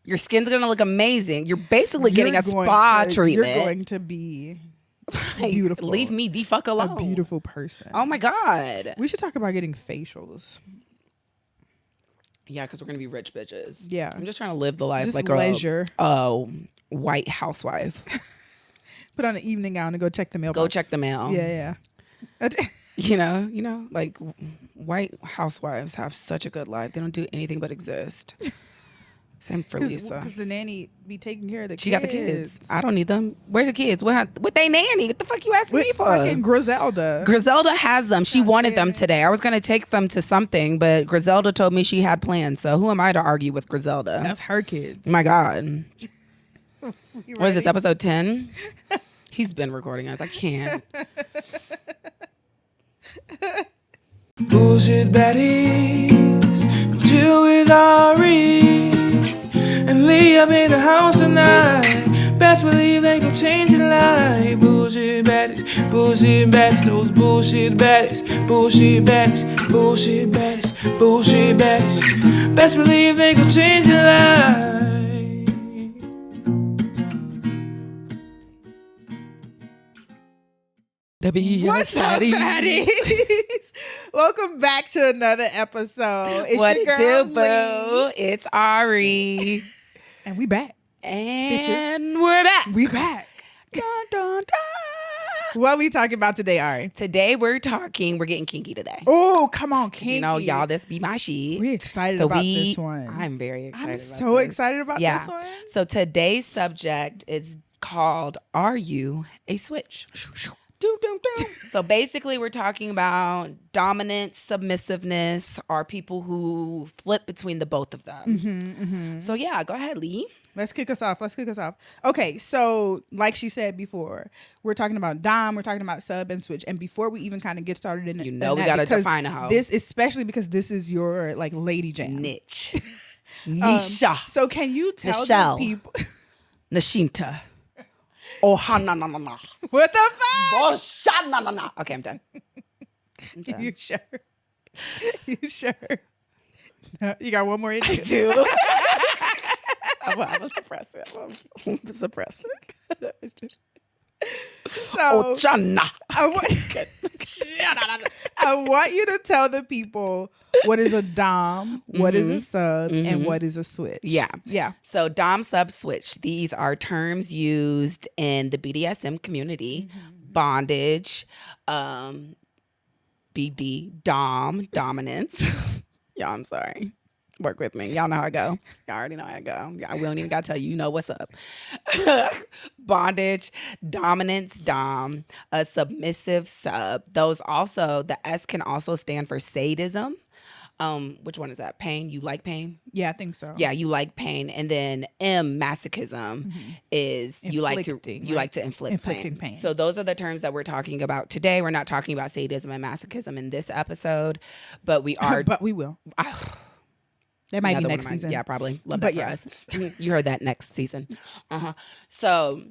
Your skin's going to look amazing. You're basically getting a spa treatment. You're going to be beautiful. Leave me the fuck alone. A beautiful person. Oh my God. We should talk about getting facials. Yeah, because we're going to be rich bitches. Yeah. I'm just trying to live the life just like leisure. a white housewife. Put on an evening gown and go check the mailbox. Go check the mail. Yeah. You know, like white housewives have such a good life. They don't do anything but exist. Same for Lisa. Because the nanny be taking care of the kids. She got the kids. I don't need them. Where the kids? What they nanny? What the fuck you asking me for? Fucking Griselda. Griselda has them. She wanted them today. I was going to take them to something, but Griselda told me she had plans. So who am I to argue with Griselda? That's her kids. My God. What is this, episode 10? He's been recording us. I can't. Bullshit baddies, come chill with Ari and Lee up in the house tonight. Best believe they gon' change your life. Bullshit baddies, those bullshit baddies, bullshit baddies, bullshit baddies, bullshit baddies. Best believe they gon' change your life. What's up, baddies? Welcome back to another episode. It's what your it girl, do, boo? It's Ari. And we back. And we're back. We back. Dun, dun, dun. What we talking about today, Ari? Today we're getting kinky today. Oh, come on, kinky. You know, y'all, this be my shit. We're excited about this one. I'm very excited I'm about so this. excited about this one. So today's subject is called, Are You a Switch? So basically we're talking about dominance, submissiveness, are people who flip between the both of them. So yeah, go ahead, Lee. Let's kick us off. Okay, so like she said before, we're talking about dom, we're talking about sub and switch. And before we even kind of get started in we gotta define a hoe. This, especially because this is your like lady jam. Niche. Nisha. So can you tell Michelle. the people Nashinta. Oh, ha, na, na, na, na. What the fuck? Oh, sha, na, na, na. Okay, I'm done. You sure? You sure? No, you got one more in you? I do. I'm gonna suppress it. So, Oh, Chana. I want you to tell the people what is a dom, what is a sub, and what is a switch. Yeah. So dom, sub, switch. These are terms used in the BDSM community. Bondage, BD, dom, dominance. Y'all, I'm sorry. Work with me. Y'all know how I go. Y'all already know how I go. We don't even got to tell you. You know what's up. Bondage, dominance, dom, a submissive sub. Those also, the S can also stand for sadism. Which one is that? Pain? You like pain? Yeah, I think so. Yeah, you like pain. And then M, masochism, is you like to inflict pain. So those are the terms that we're talking about today. We're not talking about sadism and masochism in this episode, but we are. But we will. That might be next season. Yeah, probably. Love that for us. You heard that next season. So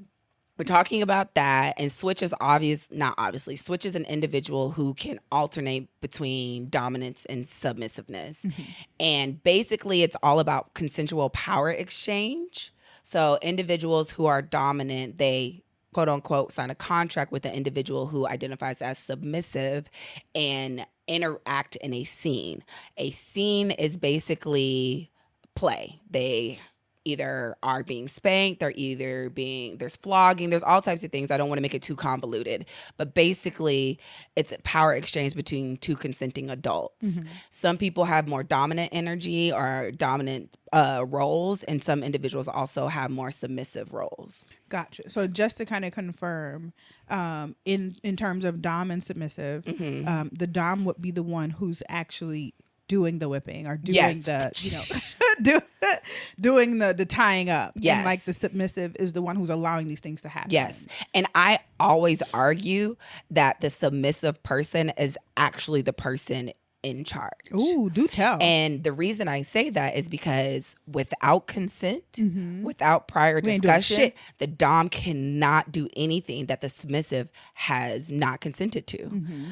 we're talking about that. And switch is switch is an individual who can alternate between dominance and submissiveness. And basically it's all about consensual power exchange. So individuals who are dominant, they quote unquote sign a contract with an individual who identifies as submissive and interact in a scene. A scene is basically play. They either are being spanked, there's flogging, there's all types of things. I don't want to make it too convoluted, but basically it's a power exchange between two consenting adults. Some people have more dominant energy or dominant roles, and some individuals also have more submissive roles. Gotcha. So just to kind of confirm, in terms of dom and submissive, the dom would be the one who's actually doing the whipping or doing doing the tying up. Yes. And like the submissive is the one who's allowing these things to happen. Yes. And I always argue that the submissive person is actually the person in charge. Ooh, do tell. And the reason I say that is because without consent, without prior We ain't doing discussion, shit. the dom cannot do anything that the submissive has not consented to.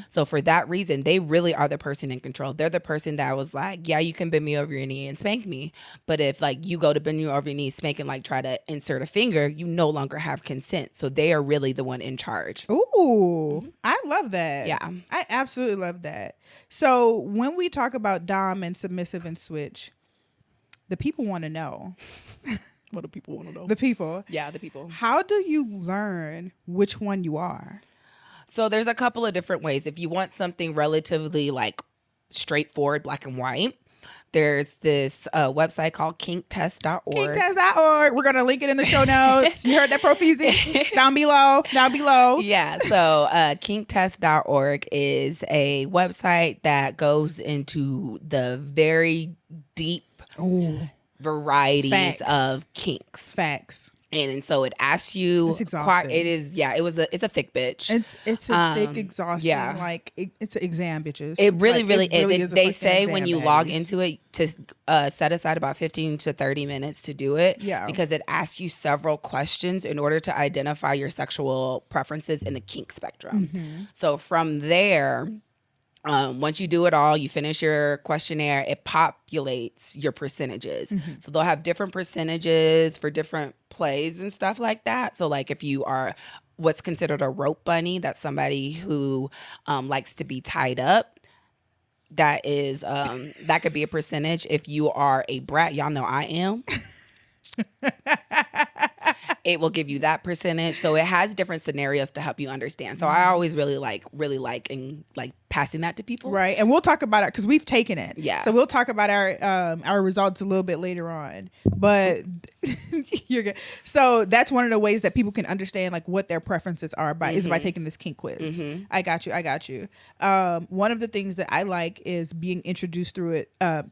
So for that reason, they really are the person in control. They're the person that was like, yeah, you can bend me over your knee and spank me. But if like you go to bend you over your knee, spank and like try to insert a finger, you no longer have consent. So they are really the one in charge. Ooh, I love that. Yeah. I absolutely love that. So when we talk about dom and submissive and switch, the people want to know. What do people want to know? The people. Yeah, the people. How do you learn which one you are? So there's a couple of different ways. If you want something relatively like straightforward, black and white, there's this website called kinktest.org. Kinktest.org. We're going to link it in the show notes. You heard that, Profizi? Down below. Down below. Yeah. So kinktest.org is a website that goes into the very deep varieties Facts. of kinks. Facts. And so it asks you It's exhausting. it is, yeah, it's a thick bitch. It's a thick, exhausting, yeah. like it's an exam, bitches. It really, Like, really it is. really a They fucking say when exam, you log baddies. into it to set aside about 15 to 30 minutes to do it. Yeah. Because it asks you several questions in order to identify your sexual preferences in the kink spectrum. Mm-hmm. So from there, once you do it all, you finish your questionnaire, it populates your percentages. Mm-hmm. So they'll have different percentages for different plays and stuff like that. So like if you are what's considered a rope bunny, that's somebody who likes to be tied up. That is that could be a percentage. If you are a brat, y'all know I am. It will give you that percentage. So it has different scenarios to help you understand. So I always really like and like passing that to people. Right, and we'll talk about it because we've taken it. Yeah. So we'll talk about our results a little bit later on. But you're good. So that's one of the ways that people can understand like what their preferences are is by taking this kink quiz. I got you. One of the things that I like is being introduced through it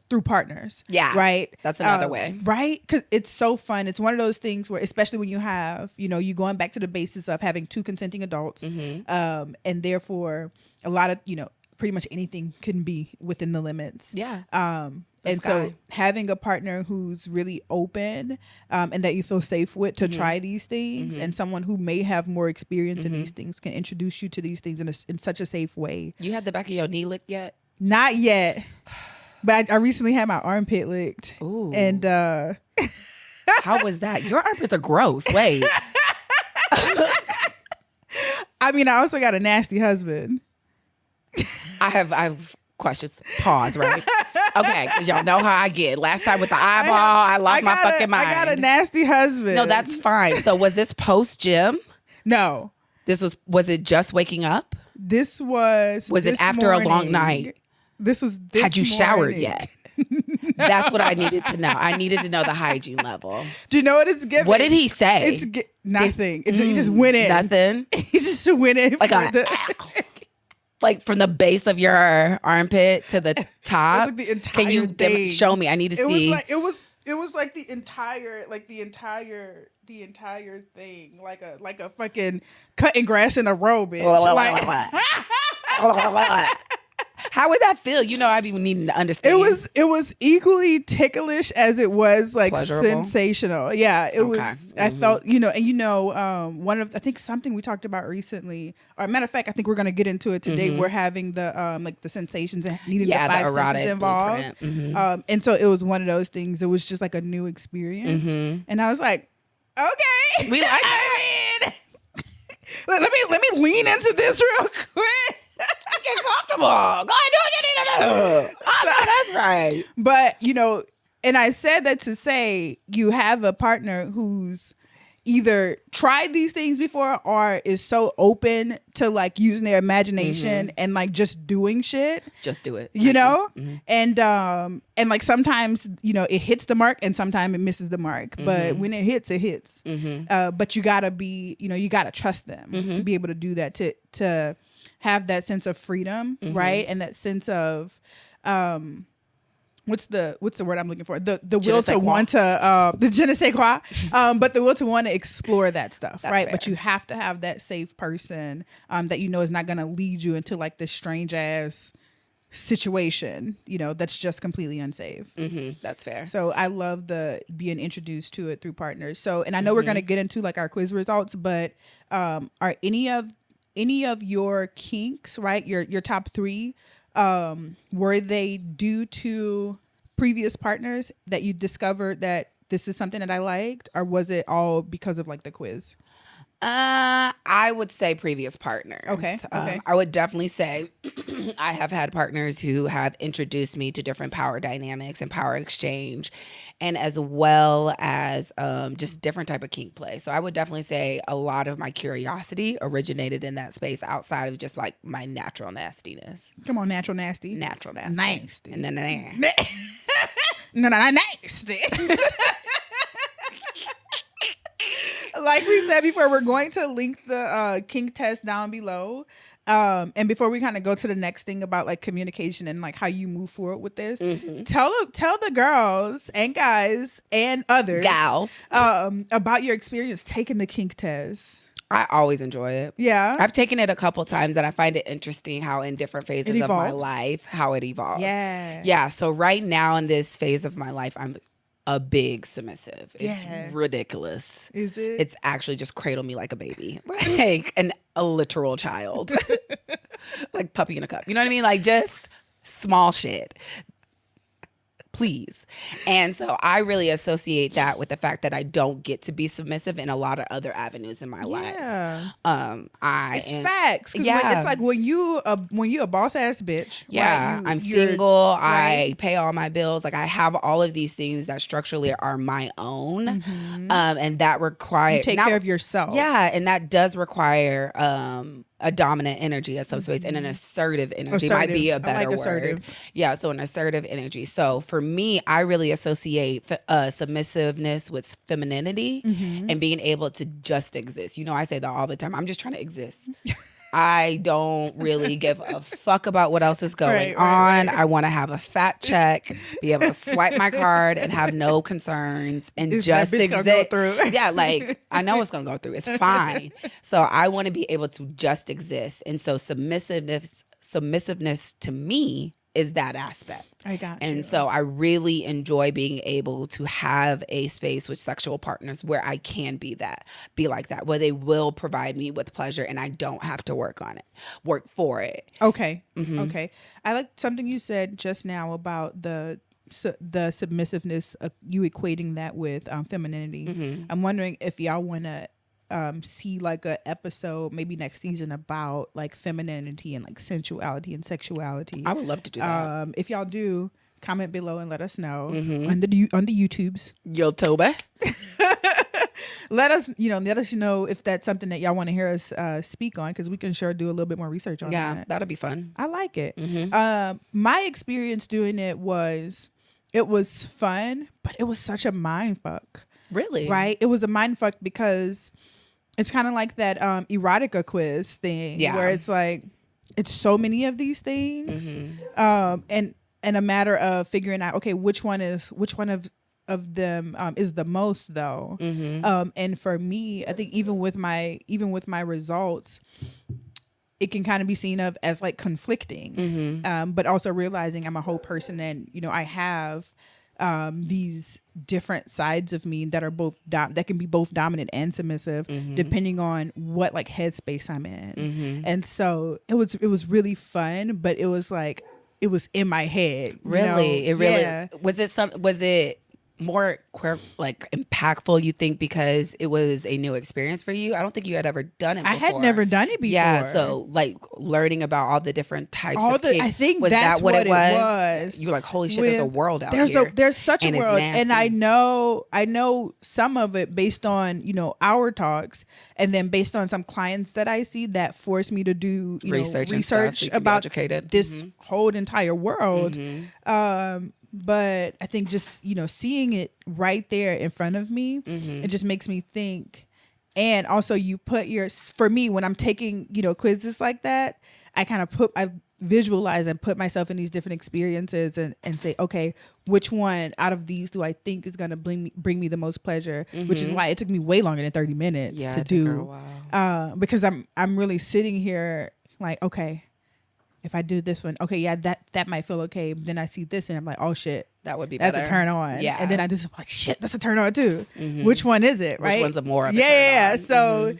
through partners. Yeah. Right. That's another way. Right, because it's so fun. It's one of those things where, especially when you have, you going back to the basis of having two consenting adults, and therefore a lot of pretty much anything can be within the limits. Yeah. And so having a partner who's really open and that you feel safe with to try these things, and someone who may have more experience in these things can introduce you to these things in such a safe way. You had the back of your knee licked yet? Not yet, but I recently had my armpit licked. Ooh. And How was that? Your armpits are gross. Wait. I mean, I also got a nasty husband. I have questions. Pause, right? Okay, because y'all know how I get. Last time with the eyeball, I lost my fucking mind. I got a nasty husband. No, that's fine. So was this post gym? No. This was it just waking up? This was Was it this after a long morning. night? This was this Had you showered morning. yet? That's what I needed to know. I needed to know the hygiene level. Do you know what it's giving? What did he say? It's nothing. He just went in. Nothing. He just went in. Like for like from the base of your armpit to the top. like the entire Can you thing. show me? I need to It see. was like it was like the entire thing, like a fucking cutting grass in a row, bitch. How would that feel? I'd be needing to understand. It was equally ticklish as it was like Pleasurable? Sensational. Yeah, it was. Okay. I felt one of I think something we talked about recently. Or matter of fact, I think we're gonna get into it today. We're having the like the sensations and needing the the 5 erotic senses involved. blueprint. And so it was one of those things. It was just like a new experience, and I was like, okay, We like it. let me lean into this real quick. Get comfortable. Go ahead, do what you need to do. I know that's right. But, and I said that to say you have a partner who's either tried these things before or is so open to like using their imagination and like just doing shit. Just do it. And like sometimes, it hits the mark and sometimes it misses the mark. But when it hits, it hits. But you gotta be, you gotta trust them to be able to do that, to have that sense of freedom, right? And that sense of what's the word I'm looking for? The will to want to the je ne sais quoi, but the will to want to explore that stuff, right? Fair. But you have to have that safe person that is not gonna lead you into like this strange ass situation, that's just completely unsafe. That's fair. So I love the being introduced to it through partners. So, and I know we're going to get into like our quiz results, but are any of your kinks, right? Your top 3, were they due to previous partners that you discovered that this is something that I liked, or was it all because of like the quiz? I would say previous partners. Okay. I would definitely say I have had partners who have introduced me to different power dynamics and power exchange, and as well as just different type of kink play. So I would definitely say a lot of my curiosity originated in that space outside of just like my natural nastiness. Come on, natural nasty. Natural nasty. Nasty. And then No, nasty. Like we said before, we're going to link the kink test down below. And before we kind of go to the next thing about like communication and like how you move forward with this, tell the girls and guys and others gals about your experience taking the kink test. I always enjoy it. Yeah. I've taken it a couple times and I find it interesting how in different phases of my life, how it evolves. Yeah. Yeah. So right now in this phase of my life, I'm a big submissive. It's ridiculous. Is it? It's actually just cradle me like a baby, like a literal child, like puppy in a cup. You know what I mean? Like just small shit. Please. And so I really associate that with the fact that I don't get to be submissive in a lot of other avenues in my life. It's facts. It's like when you a boss ass bitch. Yeah, right? I'm single. Right? I pay all my bills. Like I have all of these things that structurally are my own, and that require you take care of yourself. Yeah, and that does require a dominant energy at some space, and an assertive energy might be a better word. Yeah, so an assertive energy. So for me, I really associate submissiveness with femininity and being able to just exist. I say that all the time. I'm just trying to exist. I don't really give a fuck about what else is going on. I want to have a fat check, be able to swipe my card and have no concerns and just exist. Go through? Yeah, like I know it's gonna go through. It's fine. So I want to be able to just exist. And so submissiveness to me is that aspect. I got and you. so I really enjoy being able to have a space with sexual partners where I can be like that, where they will provide me with pleasure and I don't have to work for it. Okay. Okay. I like something you said just now about the submissiveness, you equating that with femininity. I'm wondering if y'all want to see like a episode maybe next season about like femininity and like sensuality and sexuality. I would love to do that. If y'all do, comment below and let us know on the YouTubes. YouTube. Let us know if that's something that y'all want to hear us speak on, because we can sure do a little bit more research on that. Yeah, that'll be fun. I like it. My experience doing it was fun, but it was such a mind fuck. Really? Right? It was a mind fuck because it's kind of like that erotica quiz thing where it's like it's so many of these things, and a matter of figuring out, okay, which one of them is the most though. And for me, I think even with my results, it can kind of be seen of as like conflicting, but also realizing I'm a whole person and I have these different sides of me that are both that can be both dominant and submissive, depending on what like headspace I'm in. And so it was really fun, but it was like it was in my head. Really? It really was it more like impactful, you think, because it was a new experience for you? I don't think you had ever done it before. I had never done it before. Yeah, so like learning about all the different types of kink, I think was that's that what it was? was. You were like, holy shit, there's a world out here. There's such a world. Nasty. And I know some of it based on, our talks, and then based on some clients that I see that force me to do research so about this whole entire world. But I think just, seeing it right there in front of me, it just makes me think. And also for me, when I'm taking, quizzes like that, I visualize and put myself in these different experiences and say, okay, which one out of these do I think is going to bring me the most pleasure? Which is why it took me way longer than 30 minutes to do. Took her a while. Because I'm really sitting here like, okay, if I do this one, okay, yeah, that might feel okay. But then I see this and I'm like, oh shit, That would be that's better. a turn on. Yeah. And then I just like, shit, that's a turn on too. Which one is it? Right? Which one's a more of a yeah. turn on? So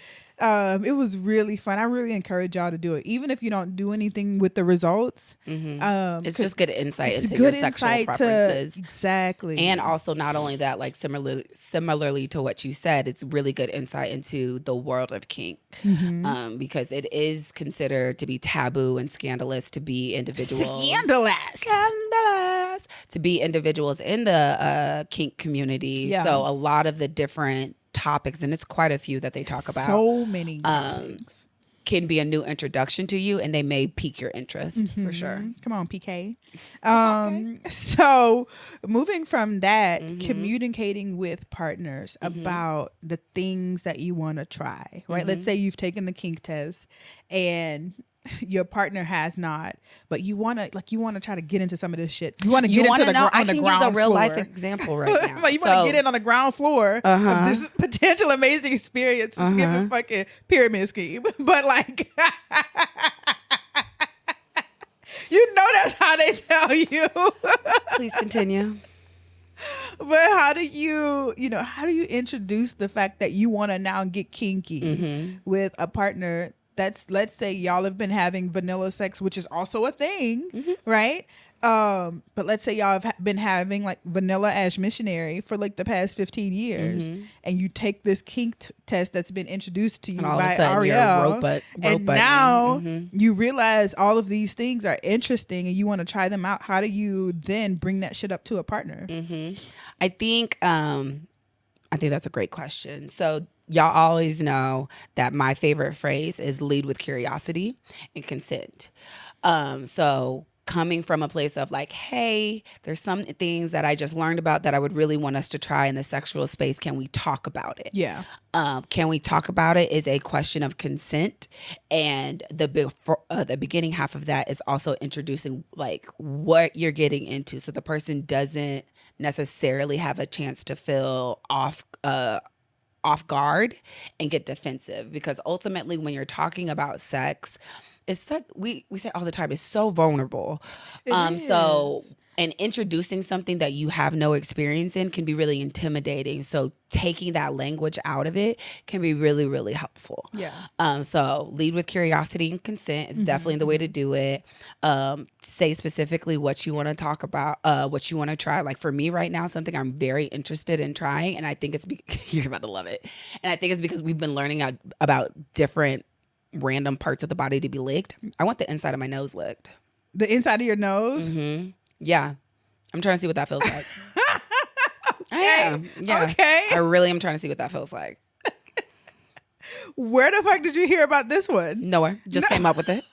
it was really fun. I really encourage y'all to do it, even if you don't do anything with the results. It's just good insight it's into good your sexual insight preferences. Exactly. And also, not only that, like similarly to what you said, it's really good insight into the world of kink, because it is considered to be taboo and scandalous to be individuals. Scandalous to be individuals in the kink community. Yeah. So a lot of the different topics, and it's quite a few that they talk about, so many things. can be a new introduction to you, and they may pique your interest for sure. Come on, PK. So moving from that, communicating with partners about the things that you want to try, right? Let's say you've taken the kink test and your partner has not, but you want to try to get into some of this shit. You want to get into the ground floor. I can use a real life example right now. Like you want to get in on the ground floor of this potential amazing experience. It's giving fucking pyramid scheme, but like, you know that's how they tell you. Please continue. But how do you introduce the fact that you want to now get kinky with a partner? Let's say y'all have been having vanilla sex, which is also a thing, right? But let's say y'all have been having like vanilla as missionary for like the past 15 years, and you take this kink test that's been introduced to you by Ariel, and now you realize all of these things are interesting and you want to try them out. How do you then bring that shit up to a partner? I think that's a great question. So y'all always know that my favorite phrase is lead with curiosity and consent. So coming from a place of like, hey, there's some things that I just learned about that I would really want us to try in the sexual space. Can we talk about it? Yeah. Can we talk about it is a question of consent. And the beginning half of that is also introducing like what you're getting into. So the person doesn't necessarily have a chance to feel off guard and get defensive, because ultimately when you're talking about sex, it's such, we say all the time, it's so vulnerable. So and introducing something that you have no experience in can be really intimidating. So taking that language out of it can be really, really helpful. Yeah. So lead with curiosity and consent is definitely the way to do it. Say specifically what you want to talk about, what you want to try. Like for me right now, something I'm very interested in trying, and I think it's you're about to love it. And I think it's because we've been learning about different random parts of the body to be licked. I want the inside of my nose licked. The inside of your nose? Yeah. I'm trying to see what that feels like. I am. Yeah. Okay. I really am trying to see what that feels like. Where the fuck did you hear about this one? Nowhere. Just came up with it.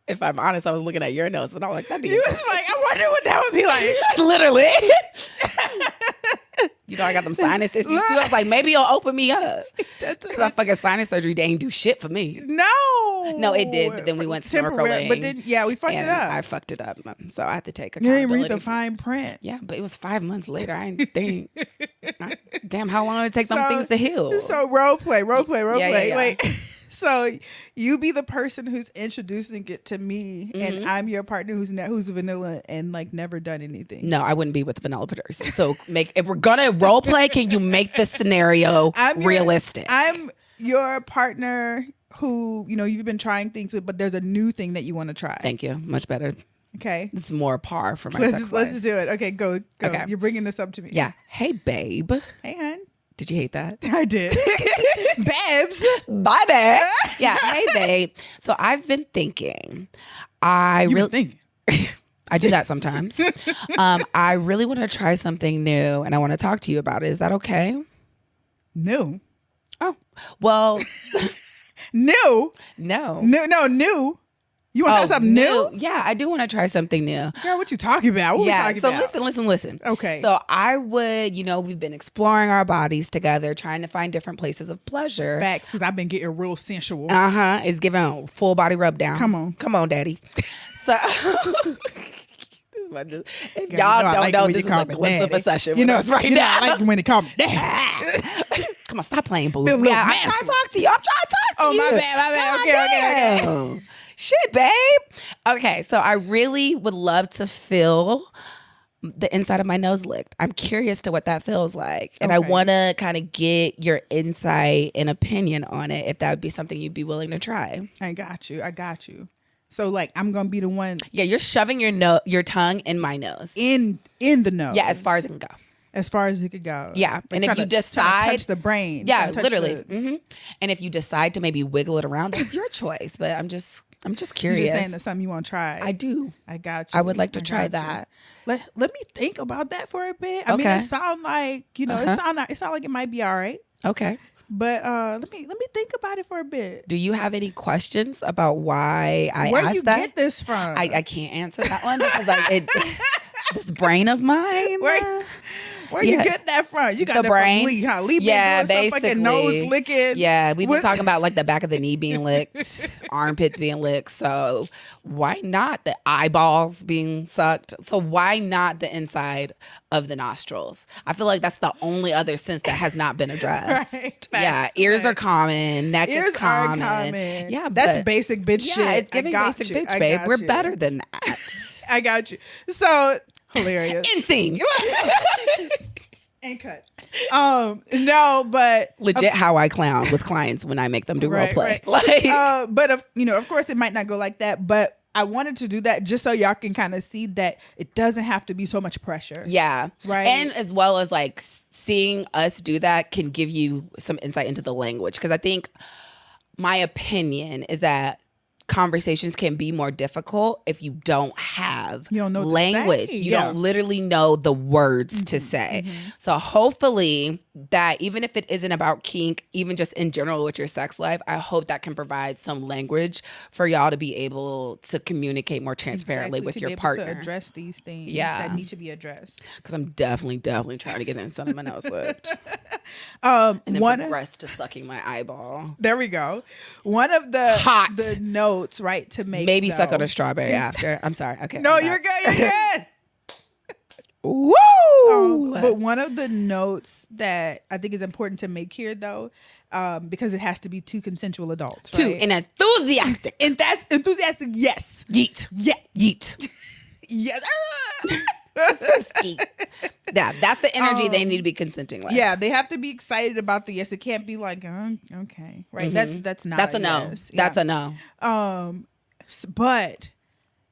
If I'm honest, I was looking at your nose and I'm like, that'd be You was like, I wonder what that would be like. Literally. You know, I got them sinus issues too. I was like, maybe it'll open me up. Because that fucking sinus surgery, they ain't do shit for me. No, it did. But then we went snorkeling. But then, we fucked it up. I fucked it up. So I had to take You accountability. didn't read the fine print. Yeah, but it was 5 months later. I didn't think. Damn, how long did it take them things to heal? So role play. Yeah. Wait. So you be the person who's introducing it to me, and I'm your partner who's vanilla and like never done anything. No, I wouldn't be with the vanilla person. So if we're gonna role play, can you make the scenario realistic? I'm your partner who you've been trying things with, but there's a new thing that you want to try. Thank you. Much better. Okay. It's more par for my sex life. Let's do it. Okay, go. Okay. You're bringing this up to me. Yeah. Hey, babe. Hey, hon. Did you hate that? I did. Babes. Bye, babe. Yeah. Hey, babe. So I've been thinking. I do that sometimes. I really want to try something new, and I want to talk to you about it. Is that okay? New. Oh, well. New. No. New. You want to try something new? Yeah, I do want to try something new. Girl, what you talking about? What we talking about? Listen. Okay. So I would, we've been exploring our bodies together, trying to find different places of pleasure. Facts, because I've been getting real sensual. It's giving a full body rub down. Come on, daddy. So if y'all don't know, this is a glimpse of a session with us right now. I like when they call me daddy. Come on, stop playing, boo. I'm trying to talk to you. Oh, my bad. Okay. Shit, babe. Okay, so I really would love to feel the inside of my nose licked. I'm curious to what that feels like. And I Okay. want to kind of get your insight and opinion on it, if that would be something you'd be willing to try. I got you. So like I'm gonna be the one Yeah, you're shoving your tongue in my nose. in the nose. Yeah, as far as it can go. as far as it could go. Yeah, Like and if trying you to decide, touch the brain. yeah, trying to touch literally. the- And if you decide to maybe wiggle it around, that's your choice. But I'm just You curious. just saying that's something you want to try. I do. I got you. I would like to I try got you. that. Let me think about that for a bit. I mean, Okay. it sound like it sound like it might be all right. Okay. But let me think about it for a bit. Do you have any questions about why I Where asked you that? get this from? I can't answer that one because this brain of mine. Where Yeah. you get that from? You got The that brain. from Lee, huh? Lee Yeah, been doing stuff like a nose basically. licking. Yeah, we've been What- talking about like the back of the knee being licked, armpits being licked. So why not the eyeballs being sucked? So why not the inside of the nostrils? I feel like that's the only other sense that has not been addressed. Right. Yeah, Facts, ears are facts. common, neck Ears is common. are common. Yeah, that's but- basic bitch shit. Yeah, it's I giving got basic you. bitch, I babe. got We're you. better than that. I got you. So hilarious. Insane. And cut. No, but Legit how I clown with clients when I make them do role Right, play. right. Like but of course it might not go like that, but I wanted to do that just so y'all can kind of see that it doesn't have to be so much pressure. yeah. Right. And as well as like seeing us do that can give you some insight into the language. Because I think my opinion is that conversations can be more difficult if you don't have You don't know what to language. say. You Yeah. don't literally know the words to say. So hopefully that even if it isn't about kink, even just in general with your sex life, I hope that can provide some language for y'all to be able to communicate more transparently Exactly, with to your be able partner. to address these things Yeah. that need to be addressed. Because I'm definitely trying to get in some of my nose licked. And then One progress to sucking my eyeball. there we go. One of the Hot. the notes, right, to make Maybe suck on though- a strawberry after. I'm sorry. Okay. No, I'm you're back. good. You're good. Woo! But one of the notes that I think is important to make here, though, because it has to be two consensual adults, Two, right? and enthusiastic. And that's enthusiastic. Yes. Yeet. Yeah. Yeet. Yes. Skeet. Yeah, that's the energy they need to be consenting with. Yeah, they have to be excited about the yes. It can't be like, okay, right? That's not. That's a no. yes. That's Yeah. a no. But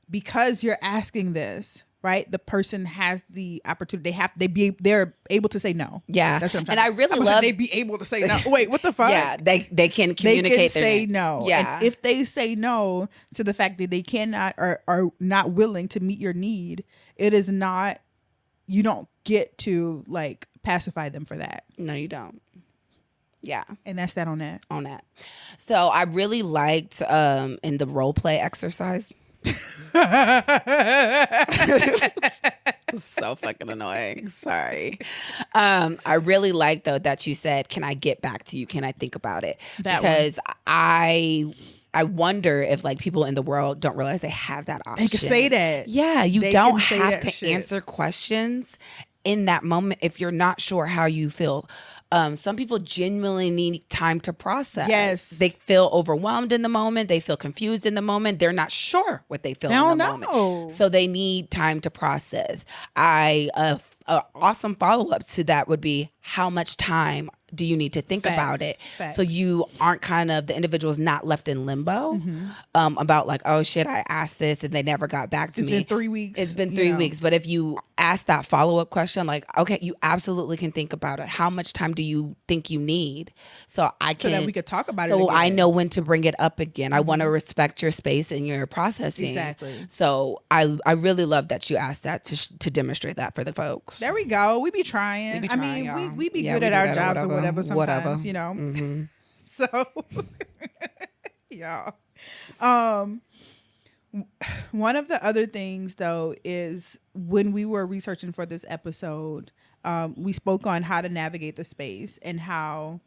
because you're asking this, right? The person has the opportunity. They're able to say no. Yeah. That's what I'm trying And to- I really I'm gonna say love- They be able to say no. Wait, what the fuck? Yeah, they can They can communicate their say name. no. Yeah. And if they say no to the fact that they cannot or are not willing to meet your need, it is not. You don't get to like pacify them for that. No, you don't. Yeah. And that's that on that. On that. So I really liked in the role play exercise. So fucking annoying. Sorry. I really like though that you said, "Can I get back to you? Can I think about it?" That because I wonder if like people in the world don't realize they have that option. They can say that. Yeah, you They don't can say have that to shit. answer questions in that moment if you're not sure how you feel. Some people genuinely need time to process. Yes. They feel overwhelmed in the moment. They feel confused in the moment. They're not sure what they feel They in the don't moment. know. So they need time to process. A awesome follow-up to that would be, how much time do you need to think Facts. about it? Facts. So you aren't the individual's not left in limbo about like, oh shit, I asked this and they never got back to It's me. been 3 weeks. It's been 3 Yeah. weeks. But if you ask that follow-up question, like, okay, you absolutely can think about it. How much time do you think you need? So I So can that we could talk about it So I again. know when to bring it up again. I want to respect your space and your processing. Exactly. So I really love that you asked that to demonstrate that for the folks. There we go. We be trying. We be I trying, mean, y'all. we be Yeah, good we at do our that or jobs or whatever. whatever sometimes, you know. Mm-hmm. So, yeah. One of the other things though is when we were researching for this episode, we spoke on how to navigate the space and how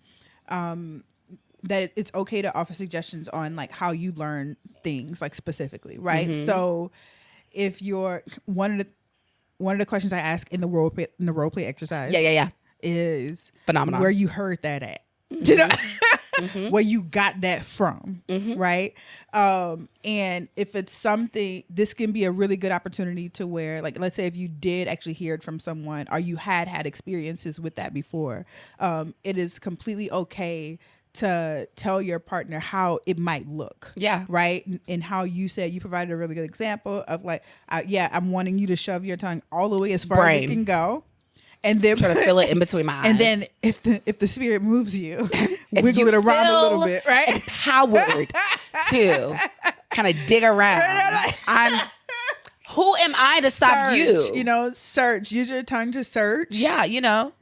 that it's okay to offer suggestions on like how you learn things, like specifically, right? Mm-hmm. So if you're one of the questions I ask in the role play exercise Yeah. is Phenomenon. where you heard that at. You know? where you got that from, right? And if it's something, this can be a really good opportunity to where, like, let's say if you did actually hear it from someone or you had experiences with that before, it is completely okay to tell your partner how it might look. Yeah. Right. And how you said, you provided a really good example of like, I'm wanting you to shove your tongue all the way as far as it can go. And then try to feel it in between my eyes. And then if the spirit moves you, wiggle it around a little bit, right? Empowered to kind of dig around. Who am I to stop you? Search. Use your tongue to search. Yeah,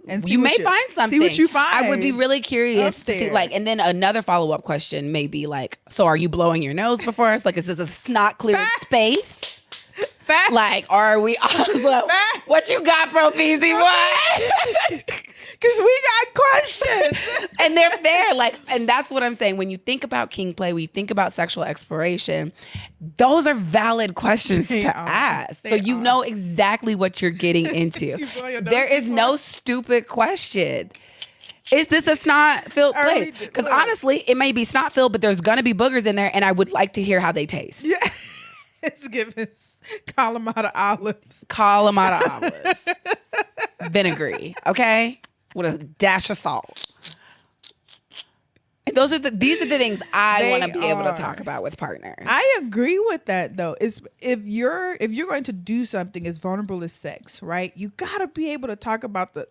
and you may find something. See what you find. I would be really curious to see, like, and then another follow-up question may be like, so are you blowing your nose before us? Like, is this a snot cleared space? Fact. Like, are we also, what you got, Pro Feezy? What? Because we got questions. And they're there. Like, and that's what I'm saying. When you think about king play, we think about sexual exploration. Those are valid questions to ask. So you know exactly what you're getting into. There is no stupid question. Is this a snot-filled place? Because honestly, it may be snot-filled, but there's going to be boogers in there, and I would like to hear how they taste. Yeah. It's giving Kalamata olives. Kalamata olives. Vinegary, okay? With a dash of salt. And these are the things I want to be able to talk about with partners. I agree with that though. Is if you're going to do something as vulnerable as sex, right? You got to be able to talk about the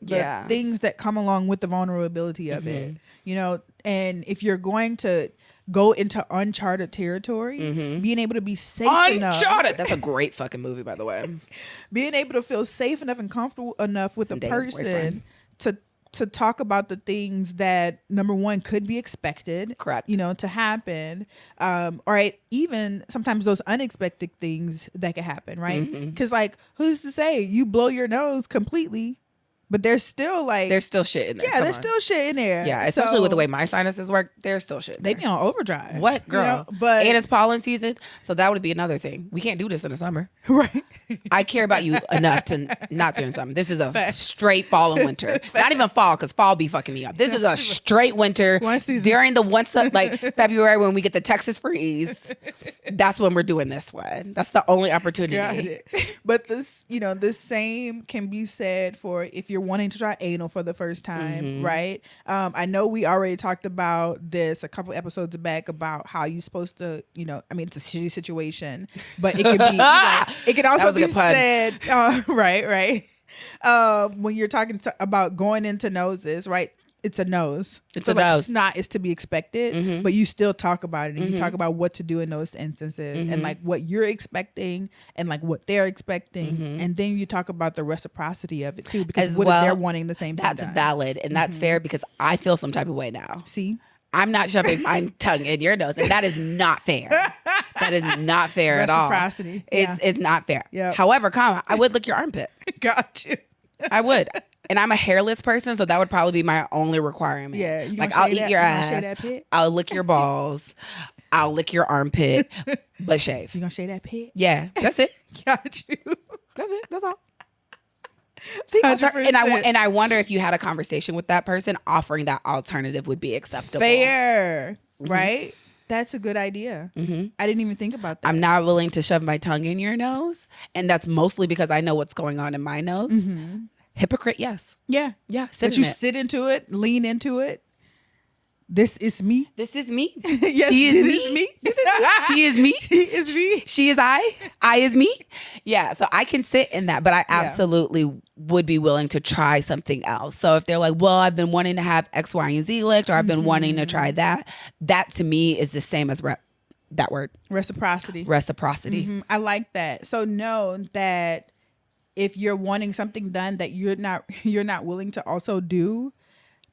things that come along with the vulnerability of it. And if you're going to go into uncharted territory, being able to be safe enough. Uncharted. That's a great fucking movie, by the way. Being able to feel safe enough and comfortable enough with a person to talk about the things that, number one, could be expected. Correct. To happen. Even sometimes those unexpected things that could happen, right? Because who's to say you blow your nose completely, but there's still shit in there. Yeah, there's still shit in there. Yeah, especially with the way my sinuses work, there's still shit in there. They be on overdrive. What, girl? But and it's pollen season, so that would be another thing. We can't do this in the summer. Right. I care about you enough to not doing something. This is a straight fall and winter. Not even fall, because fall be fucking me up. This is a straight winter. During the February when we get the Texas freeze. That's when we're doing this one. That's the only opportunity. Got it. But the same can be said for if you're wanting to try anal for the first time, right? I know we already talked about this a couple episodes back about how you're supposed to, it's a shitty situation, but it could be, it could also be said, right. When you're talking about going into noses, right? It's a nose. It's a nose. Snot is to be expected, but you still talk about it, and you talk about what to do in those instances, and what you're expecting, and what they're expecting, and then you talk about the reciprocity of it too, because if they're wanting the same thing. That's valid, and that's fair, because I feel some type of way now. See, I'm not shoving my tongue in your nose, and that is not fair. That is not fair at all. Reciprocity. It's not fair. Yep. However, I would lick your armpit. Got you. I would. And I'm a hairless person, so that would probably be my only requirement. Yeah, I'll eat your ass. I'll lick your balls. I'll lick your armpit, but shave. You gonna shave that pit? Yeah, that's it. Got you. That's it. That's all. See, and I wonder if you had a conversation with that person, offering that alternative would be acceptable. Fair, right? That's a good idea. I didn't even think about that. I'm not willing to shove my tongue in your nose, and that's mostly because I know what's going on in my nose. Hypocrite, yes. Yeah. Sit in it. Sit into it, lean into it. This is me. This is me. Yes, she is me. This is me. She is me. She is me. She is I. I is me. Yeah, so I can sit in that, but I absolutely would be willing to try something else. So if they're like, well, I've been wanting to have X, Y, and Z licked, or I've been wanting to try that, that to me is the same as that word. Reciprocity. I like that. So know that if you're wanting something done that you're not willing to also do,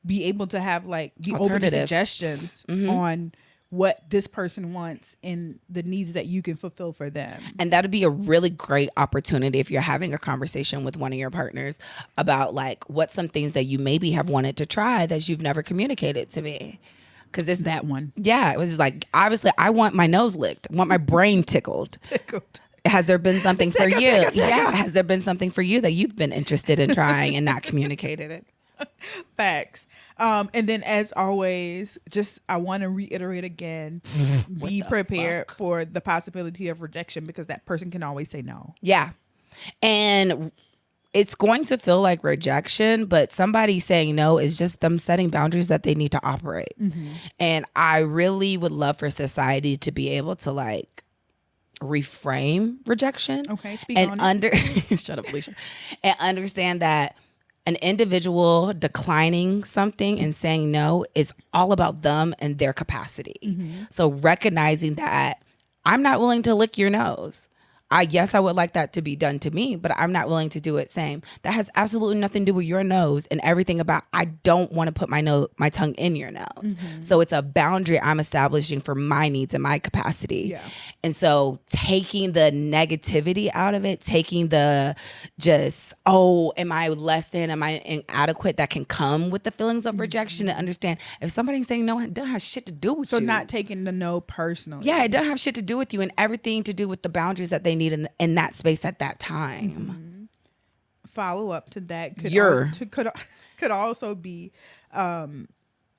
be able to have be open to suggestions on what this person wants and the needs that you can fulfill for them. And that'd be a really great opportunity if you're having a conversation with one of your partners about what's some things that you maybe have wanted to try that you've never communicated to me. Because it's that one. Yeah, it was obviously I want my nose licked. I want my brain tickled. Has there been something for you? Yeah. Has there been something for you that you've been interested in trying and not communicated it? Facts. And then as always, just I want to reiterate again, be prepared for the possibility of rejection because that person can always say no. Yeah. And it's going to feel like rejection, but somebody saying no is just them setting boundaries that they need to operate. And I really would love for society to be able to like reframe rejection. Okay, speak and on it. shut up, Alicia. And understand that an individual declining something and saying no is all about them and their capacity. So recognizing that I'm not willing to lick your nose. I would like that to be done to me, but I'm not willing to do it same. That has absolutely nothing to do with your nose and everything about I don't want to put my tongue in your nose. So it's a boundary I'm establishing for my needs and my capacity. Yeah. And so taking the negativity out of it, taking the just, oh, am I less than, am I inadequate that can come with the feelings of rejection, and understand if somebody's saying no, it doesn't have shit to do with you. So not taking the no personally. Yeah, it doesn't have shit to do with you and everything to do with the boundaries that they need in that space at that time. Follow up to that could also be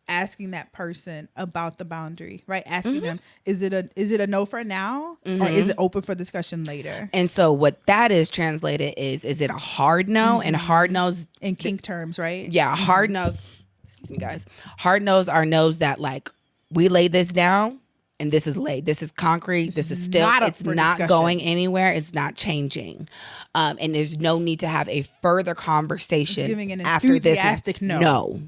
asking that person about the boundary, right? Asking them, is it a no for now, or is it open for discussion later? And so what that is translated is it a hard no? And hard no's In kink terms, right? yeah, hard no's. Excuse me, guys. Hard no's are no's that like we lay this down. And this is laid. This is concrete. This is still. not up It's for not discussion. going anywhere. It's not changing. And there's no need to have a further conversation It's giving an after this. enthusiastic no. No.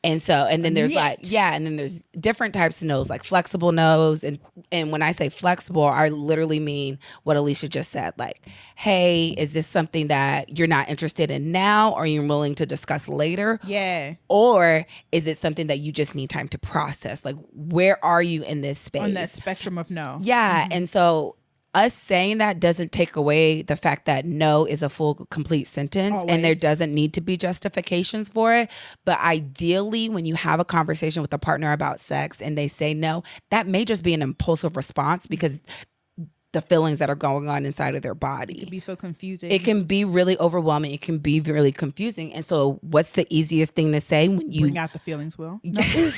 And so, and then there's Yet. and then there's different types of no's, like flexible no's. And when I say flexible, I literally mean what Alicia just said. Like, hey, is this something that you're not interested in now, or you're willing to discuss later? Yeah. Or is it something that you just need time to process? Like, where are you in this space? On that spectrum of no. Yeah. And so us saying that doesn't take away the fact that no is a full, complete sentence. And there Always. doesn't need to be justifications for it. But ideally, when you have a conversation with a partner about sex and they say no, that may just be an impulsive response because the feelings that are going on inside of their body. It can be so confusing. It can be really overwhelming. It can be really confusing. And so what's the easiest thing to say when you bring out the feelings, Will. No.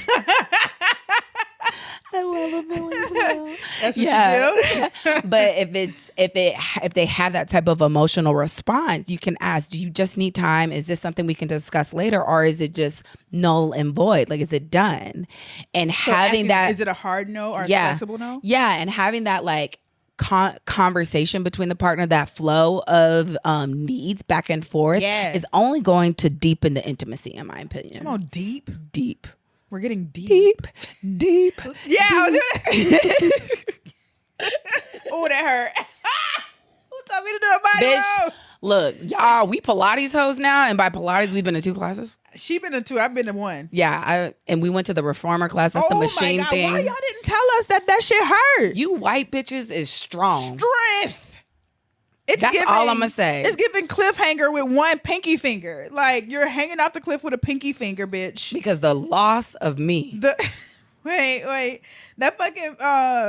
I love a feelings well. That's what you do. But if they have that type of emotional response, you can ask, do you just need time? Is this something we can discuss later? Or is it just null and void? Like, is it done? And So having asking, that, is it a hard no or a yeah, flexible no? yeah. And having that like conversation between the partner, that flow of needs back and forth Yeah. is only going to deepen the intimacy, in my opinion. Come on, deep. Deep. We're getting deep. Deep. Yeah. Oh, that hurt. Who told me to do a body Bitch, roll? look, y'all, we Pilates hoes now, and by Pilates, we've been to 2 classes. She been to 2. I've been to 1. Yeah, and we went to the reformer class. That's the machine my God, thing. why y'all didn't tell us that shit hurt? You white bitches is strong. Strength. It's That's all I'ma say. It's giving cliffhanger with one pinky finger. Like, you're hanging off the cliff with a pinky finger, bitch. Because the loss of me. Wait. That fucking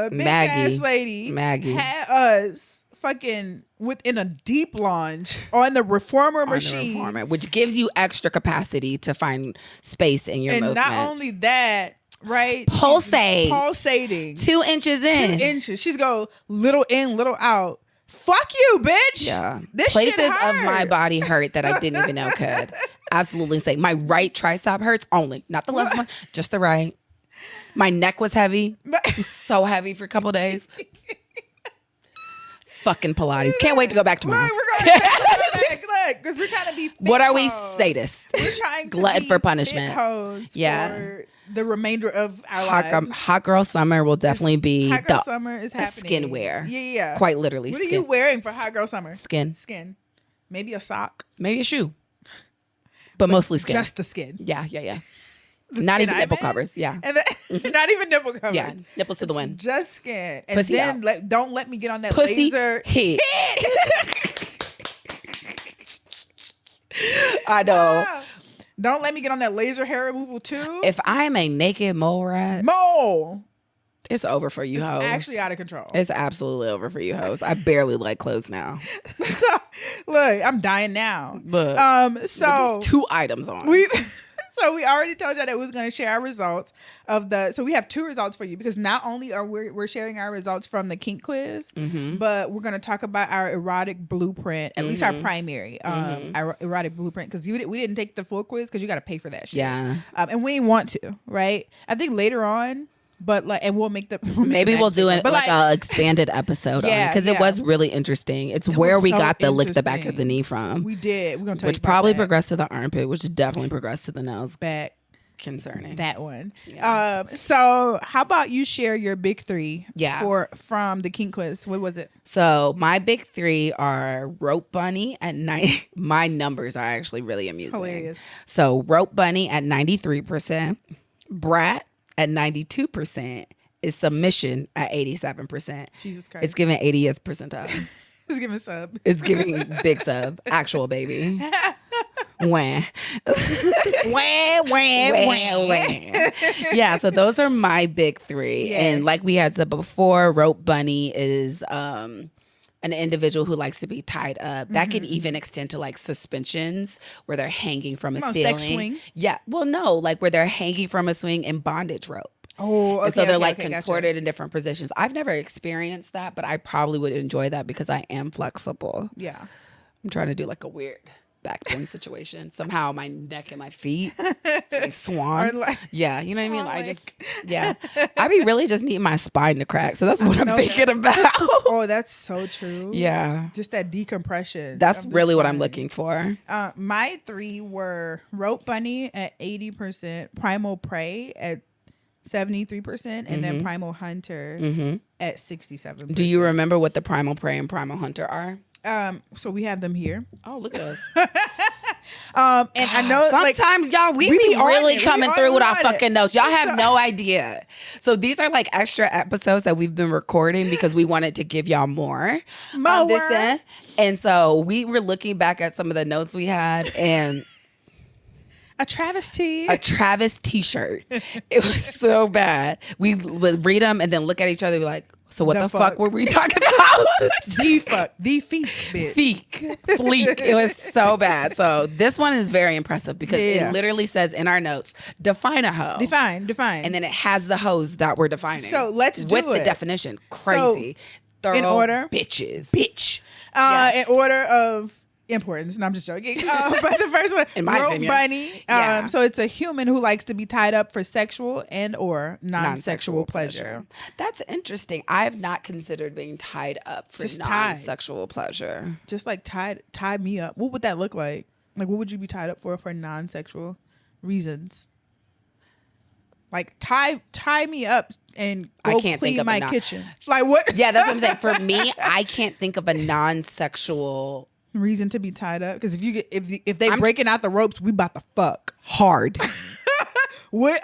big Maggie. ass lady Maggie. had us fucking within a deep launge on the reformer on the machine. reformer, which gives you extra capacity to find space in your And movements. not only that, right? Pulsating. 2 inches in. 2 inches. She's go little in, little out. Fuck you, bitch. Yeah. This Places shit of hurt. my body hurt that I didn't even know could. Absolutely insane. My right tricep hurts only, not the left one, just the right. My neck was heavy. It was so heavy for a couple days. Fucking Pilates. Can't wait to go back tomorrow. Look, we're going back, because we're trying to be fit What are we, hoes. sadists? We're trying to Glutton be for punishment. fit hoes Yeah. for the remainder of our lives. Hot girl summer will definitely be Hot girl the summer is happening. skin wear. Yeah. Quite literally. What are skin. you wearing for hot girl summer? Skin. Skin. Maybe a sock. Maybe a shoe. But mostly skin. Just the skin. Yeah. Not even skin nipple I covers. Yeah. And then, not even nipple covers. Yeah. Nipples to the wind. Just skin. And Pussy then out. don't let me get on that Pussy laser. hit. I know. Don't let me get on that laser hair removal too. If I'm a naked mole rat, Mole. It's over for you, hoes. Actually out of control. It's absolutely over for you, hoes. I barely like clothes now. So, look, I'm dying now. Look, so with these 2 items on. we already told you that it was going to share our results of the. So we have 2 results for you because not only are we're sharing our results from the kink quiz, but we're going to talk about our erotic blueprint, at least our primary our erotic blueprint, because we didn't take the full quiz because you got to pay for that shit. Yeah. And we didn't want to, right? I think later on. But like, and we'll make the Maybe we'll do it but like a expanded episode on it because it was really interesting. It's where we got the lick the back of the knee from. We did. We're gonna tell which you probably about progressed to the armpit, which definitely progressed to the nose. back Concerning that one. Yeah. So how about you share your big 3? Yeah. From the kink quiz. What was it? So my big 3 are Rope Bunny at 9. My numbers are actually really amusing. Hilarious. So Rope Bunny at 93%, Brat at 92%. Is submission at 87%. Jesus Christ. It's giving 80th percentile. It's giving sub. It's giving big sub. Actual baby. Wah. Wah. Yeah, so those are my big 3. Yeah. And like we had said before, Rope Bunny is an individual who likes to be tied up. That could even extend to like suspensions where they're hanging from a ceiling. Sex swing? Yeah. Well, no, like where they're hanging from a swing in bondage rope. Oh, okay. And so they're like gotcha. contorted in different positions. I've never experienced that, but I probably would enjoy that because I am flexible. Yeah. I'm trying to do like a weird back bend situation. Somehow my neck and my feet like swan. Or like- Yeah, you know what I mean? Swan I like- just, yeah. I be really just needing my spine to crack. So that's what I'm know thinking about. Oh, that's so true. Yeah. Just that decompression. That's of the really what I'm spine. looking for. My 3 were Rope Bunny at 80%, Primal Prey at 73%, and then Primal Hunter at 67%. Do you remember what the Primal Prey and Primal Hunter are? So we have them here. Oh, look at us. And I know Sometimes y'all, we we be be on really it. We coming on through it. with We our on fucking it. notes. Y'all have no idea. So these are like extra episodes that we've been recording because we wanted to give y'all more on this More. end. And so we were looking back at some of the notes we had and a travesty. a Travis t-shirt. It was so bad. We would read them and then look at each other and be like, so what The the fuck fuck? were we talking about? the feet, bitch. Fleek. It was so bad. So this one is very impressive because Yeah. it literally says in our notes, define a hoe. Define. And then it has the hoes that we're defining. So let's do with the it. definition. Crazy. Thorough in order? bitches. Bitch. Yes. In order of importance. No, I'm just joking. But the first one, In my Rope opinion. Bunny. Yeah. So it's a human who likes to be tied up for sexual and or non-sexual pleasure. That's interesting. I have not considered being tied up for Just tied. non-sexual pleasure. Just like tie me up. What would that look like? Like, what would you be tied up for non-sexual reasons? Like tie me up and I go can't clean think of my a kitchen. Like what? Yeah, that's what I'm saying. For me, I can't think of a non-sexual Reason to be tied up, because if they breaking out the ropes, we about to fuck. hard. What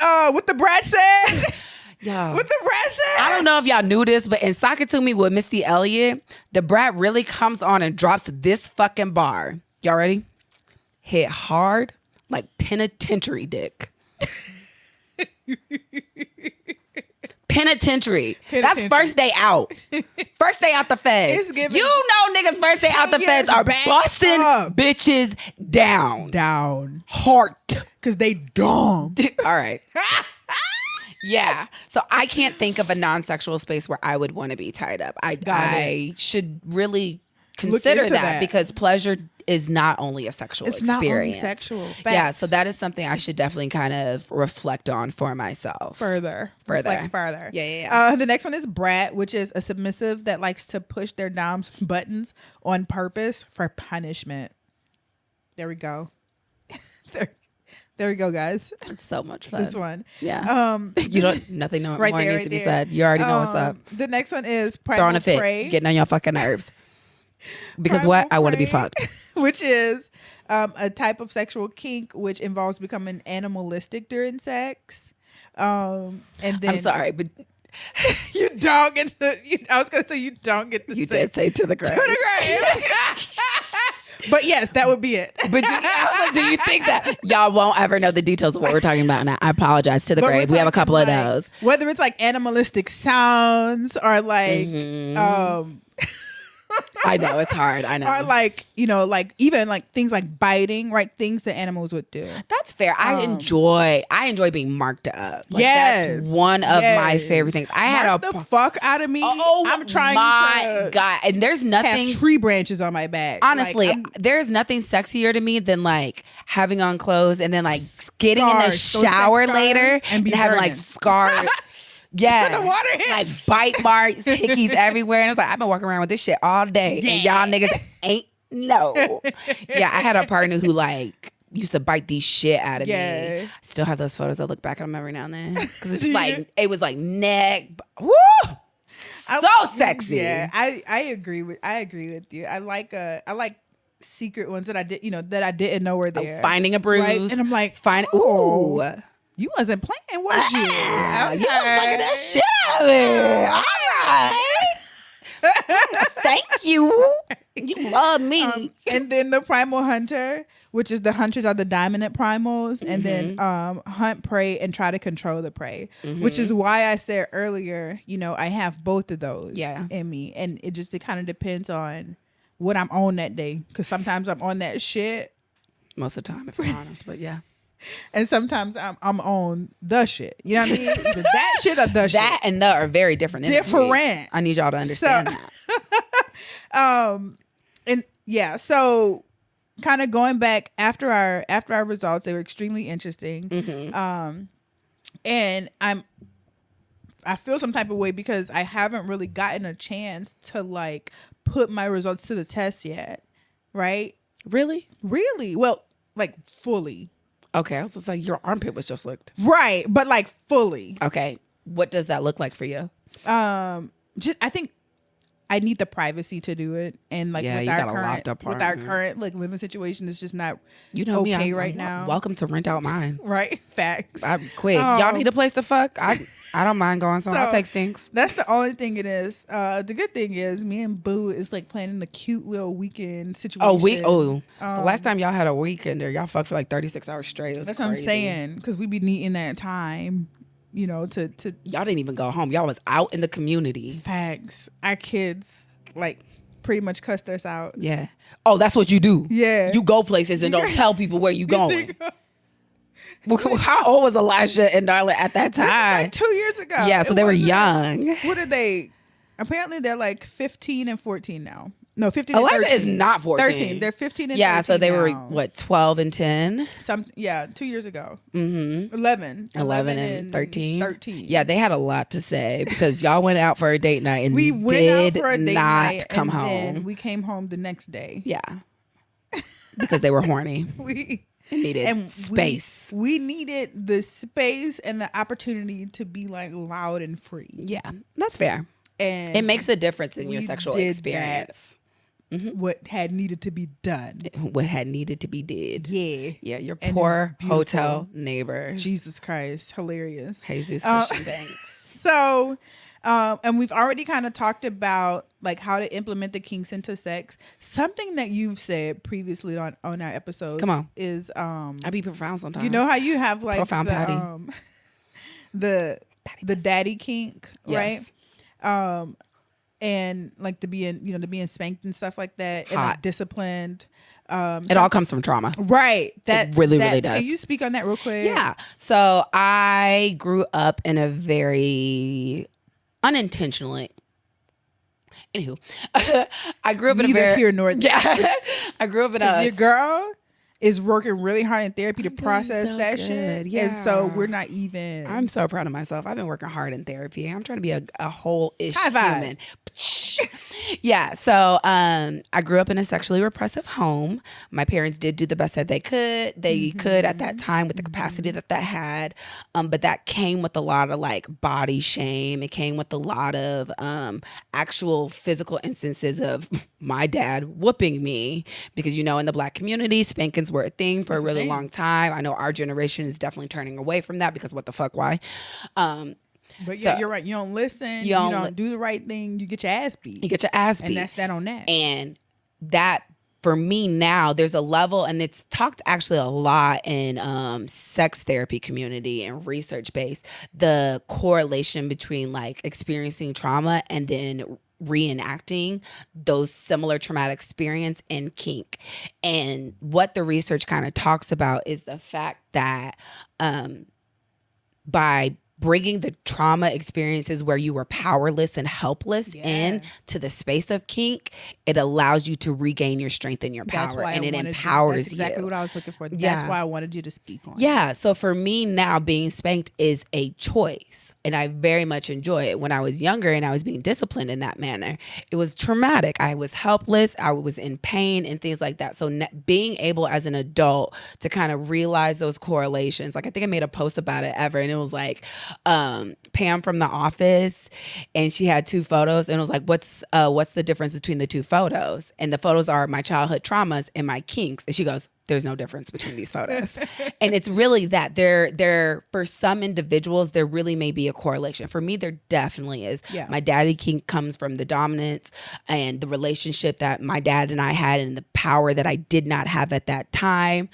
the brat said? Yeah. What the brat said? I don't know if y'all knew this, but in Sock It To Me with Missy Elliott, the brat really comes on and drops this fucking bar. Y'all ready? Hit hard like penitentiary dick. Penitentiary. That's first day out. First day out the feds. It's giving- You know niggas first day out the 10 feds years are back busting up. bitches down. Down. Heart. Because they dumb. All right. Yeah. So I can't think of a non-sexual space where I would want to be tied up. I should really consider into that, that. because pleasure is not only a sexual It's not only experience. sexual. Yeah, Facts. so that is something I should definitely kind of reflect on for myself. Further. Reflect further. Yeah. The next one is brat, which is a submissive that likes to push their dom's buttons on purpose for punishment. There we go. There we go, guys. It's so much fun. This one. Yeah. You don't. Nothing more Right there, needs right to be there. said. You already know what's up. The next one is Throwing primal a fit, prey. getting on your fucking nerves. Because Primal what? I want to be prey, fucked. Which is a type of sexual kink which involves becoming animalistic during sex. And then I'm sorry, but you don't get to. I was gonna say you don't get to. you say did say to the grave. to the grave. But yes, that would be it. But do you think that y'all won't ever know the details of what we're talking about now? I apologize to the But we're grave. We have a talking couple of like, those. Whether it's like animalistic sounds or like I know it's hard. I know. or like, like even like things like biting, right? Things that animals would do. That's fair. I enjoy being marked up. Like, Yes. that's one of my Yes. favorite things. I Mark had the fuck out of me. I'm trying my to God. And there's nothing have tree branches on my back. honestly, Like, there's nothing sexier to me than like having on clothes and then like getting in the Scars. Those like shower scars later and be having like burning. scars. Yeah, The water hits. like bite marks, hickeys everywhere, and it's like I've been walking around with this shit all day, and y'all niggas ain't no. Yeah, I had a partner who like used to bite the shit out of me. I still have those photos. I look back at them every now and then because it's like it was like neck. Woo! So sexy. Yeah, I agree with you. I like secret ones that I didn't know were there. Finding a bruise, right? And I'm like, ooh. You wasn't playing, was you? You was fucking that shit out of me. All right. Thank you. You love me. And then the primal hunter, which is the hunters are the dominant primals, and then hunt prey and try to control the prey, which is why I said earlier, I have both of those in me, and it kind of depends on what I'm on that day, because sometimes I'm on that shit. Most of the time, if I'm honest, but yeah. And sometimes I'm on the shit. You know what I mean? Either that shit or the shit. That and the are very different. Different. I need y'all to understand that. And yeah, so kind of going back after our results, they were extremely interesting. And I feel some type of way because I haven't really gotten a chance to like put my results to the test yet. Right? Really? Well, like fully. Okay, I was just like, your armpit was just licked. Right, but like fully. Okay, what does that look like for you? Just I think I need the privacy to do it, and like with our current like living situation, it's just not okay right now. Welcome to rent out mine. Right, facts. I'm quick. Y'all need a place to fuck. I don't mind going. So I'll take stinks. That's the only thing it is. The good thing is me and Boo is like planning a cute little weekend situation. The last time y'all had a weekend or y'all fucked for like 36 hours straight. That's crazy. What I'm saying, because we be needing that time. To y'all didn't even go home. Y'all was out in the community. Facts. Our kids like pretty much cussed us out. Yeah. Oh, that's what you do. Yeah. You go places and don't tell people where you going. How old was Elijah and Darla at that time? Like 2 years ago. Yeah, so they were young. What are they? Apparently they're like 15 and 14 now. No, 15 Elijah and 13. is not 14. 13. They're 15 and 13 Yeah, so they were, now. what, 12 and 10? 2 years ago. 11 and 13? 13. Yeah, they had a lot to say because y'all went out for a date night and we went out did for a date not night come and home. then we came home the next day. Yeah. Because they were horny. We needed space. We needed the space and the opportunity to be like loud and free. Yeah, that's fair. And it makes a difference in your sexual experience. What had needed to be done. What had needed to be did. Yeah. Yeah, your poor hotel neighbors. Jesus Christ. Hilarious. Jesus Christian Banks. So, and we've already kind of talked about like how to implement the kinks into sex. Something that you've said previously on our episode. Come on. Is I be profound sometimes. You know how you have like profound patty. The daddy kink, yes. Right? And like to being spanked and stuff like that, and like disciplined. It all comes from trauma. Right. That really does. Can you speak on that real quick? Yeah. So I grew up in a very unintentionally. Anywho, I grew up in a very here nor there. Yeah. I grew up in a your girl is working really hard in therapy to process so that good. shit. Yeah. And so we're not even. I'm so proud of myself. I've been working hard in therapy. I'm trying to be a whole-ish High five. human. Yeah. So I grew up in a sexually repressive home. My parents did do the best that they could. They could at that time with the capacity that had. But that came with a lot of like body shame. It came with a lot of actual physical instances of my dad whooping me because, in the Black community, spankings were a thing for a really long time. I know our generation is definitely turning away from that because what the fuck, why? But yeah, you're right. You don't listen. You don't do the right thing. You get your ass beat. You get your ass beat. And that's that on that. And that for me now, there's a level, and it's talked actually a lot in sex therapy community and research based, the correlation between like experiencing trauma and then reenacting those similar traumatic experience in kink. And what the research kind of talks about is the fact that by bringing the trauma experiences where you were powerless and helpless in to the space of kink, it allows you to regain your strength and your power, and it empowers that's exactly you. what I was looking for. That's why I wanted you to speak on. Yeah. So for me now, being spanked is a choice, and I very much enjoy it. When I was younger and I was being disciplined in that manner, it was traumatic. I was helpless. I was in pain and things like that. So being able as an adult to kind of realize those correlations, like I think I made a post about it ever, and it was like, Pam from The Office, and she had two photos, and it was like, what's the difference between the two photos? And the photos are my childhood traumas and my kinks. And she goes, there's no difference between these photos. And it's really that there for some individuals, there really may be a correlation. For me, there definitely is. Yeah. My daddy kink comes from the dominance and the relationship that my dad and I had, and the power that I did not have at that time.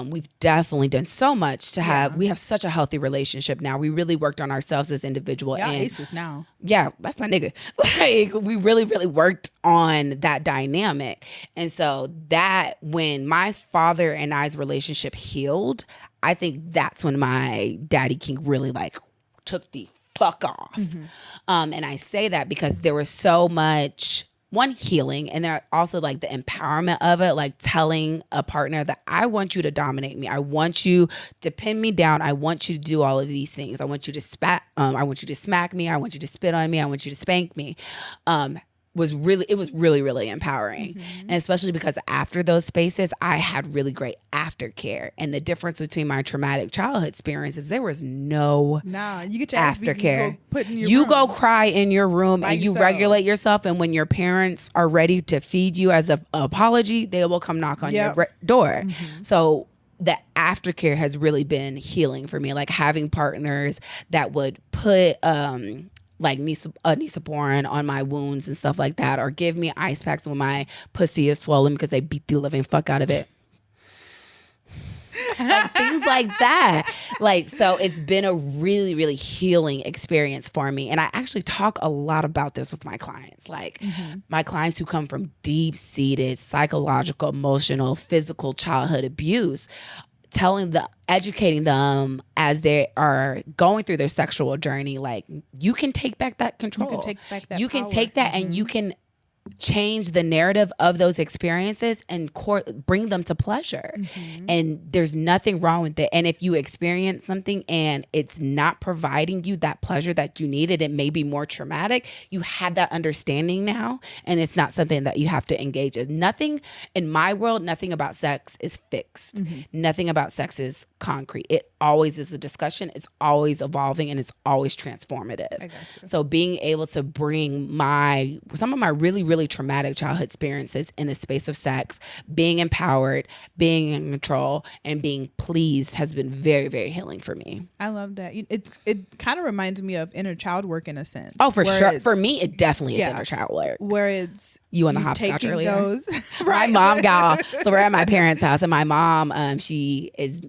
We've definitely done so much to have, we have such a healthy relationship now. We really worked on ourselves as individual. Y'all and aces now. yeah, that's my nigga. Like, we really, really worked on that dynamic. And so that when my father and I's relationship healed, I think that's when my daddy kink really like took the fuck off. And I say that because there was so much healing, and there also like the empowerment of it, like telling a partner that I want you to dominate me, I want you to pin me down, I want you to do all of these things, I want you to I want you to smack me, I want you to spit on me, I want you to spank me. Was really, really empowering. And especially because after those spaces, I had really great aftercare. And the difference between my traumatic childhood experiences, there was no you get your ass beat, aftercare. You Go cry in your room by and you yourself. regulate yourself. And when your parents are ready to feed you as an apology, they will come knock on your door. So the aftercare has really been healing for me. Like having partners that would put like Neosporin on my wounds and stuff like that, or give me ice packs when my pussy is swollen because they beat the living fuck out of it. Like, things like that. Like, so it's been a really, really healing experience for me. And I actually talk a lot about this with my clients. Like my clients who come from deep-seated psychological, emotional, physical childhood abuse, educating them as they are going through their sexual journey, like you can take back that control. You can take back that You can power. take that and you can change the narrative of those experiences and bring them to pleasure. And there's nothing wrong with it. And if you experience something and it's not providing you that pleasure that you needed, it may be more traumatic, you have that understanding now, and it's not something that you have to engage in. Nothing in my world, nothing about sex is fixed. Nothing about sex is concrete. It always is a discussion. It's always evolving, and it's always transformative. So being able to bring some of my really, really traumatic childhood experiences in the space of sex, being empowered, being in control, and being pleased has been very, very healing for me. I love that. It kind of reminds me of inner child work in a sense. Oh, for sure. For me, it definitely is inner child work. Where it's you on the hopscotch earlier. Right. My mom got so we're at my parents' house, and my mom, she is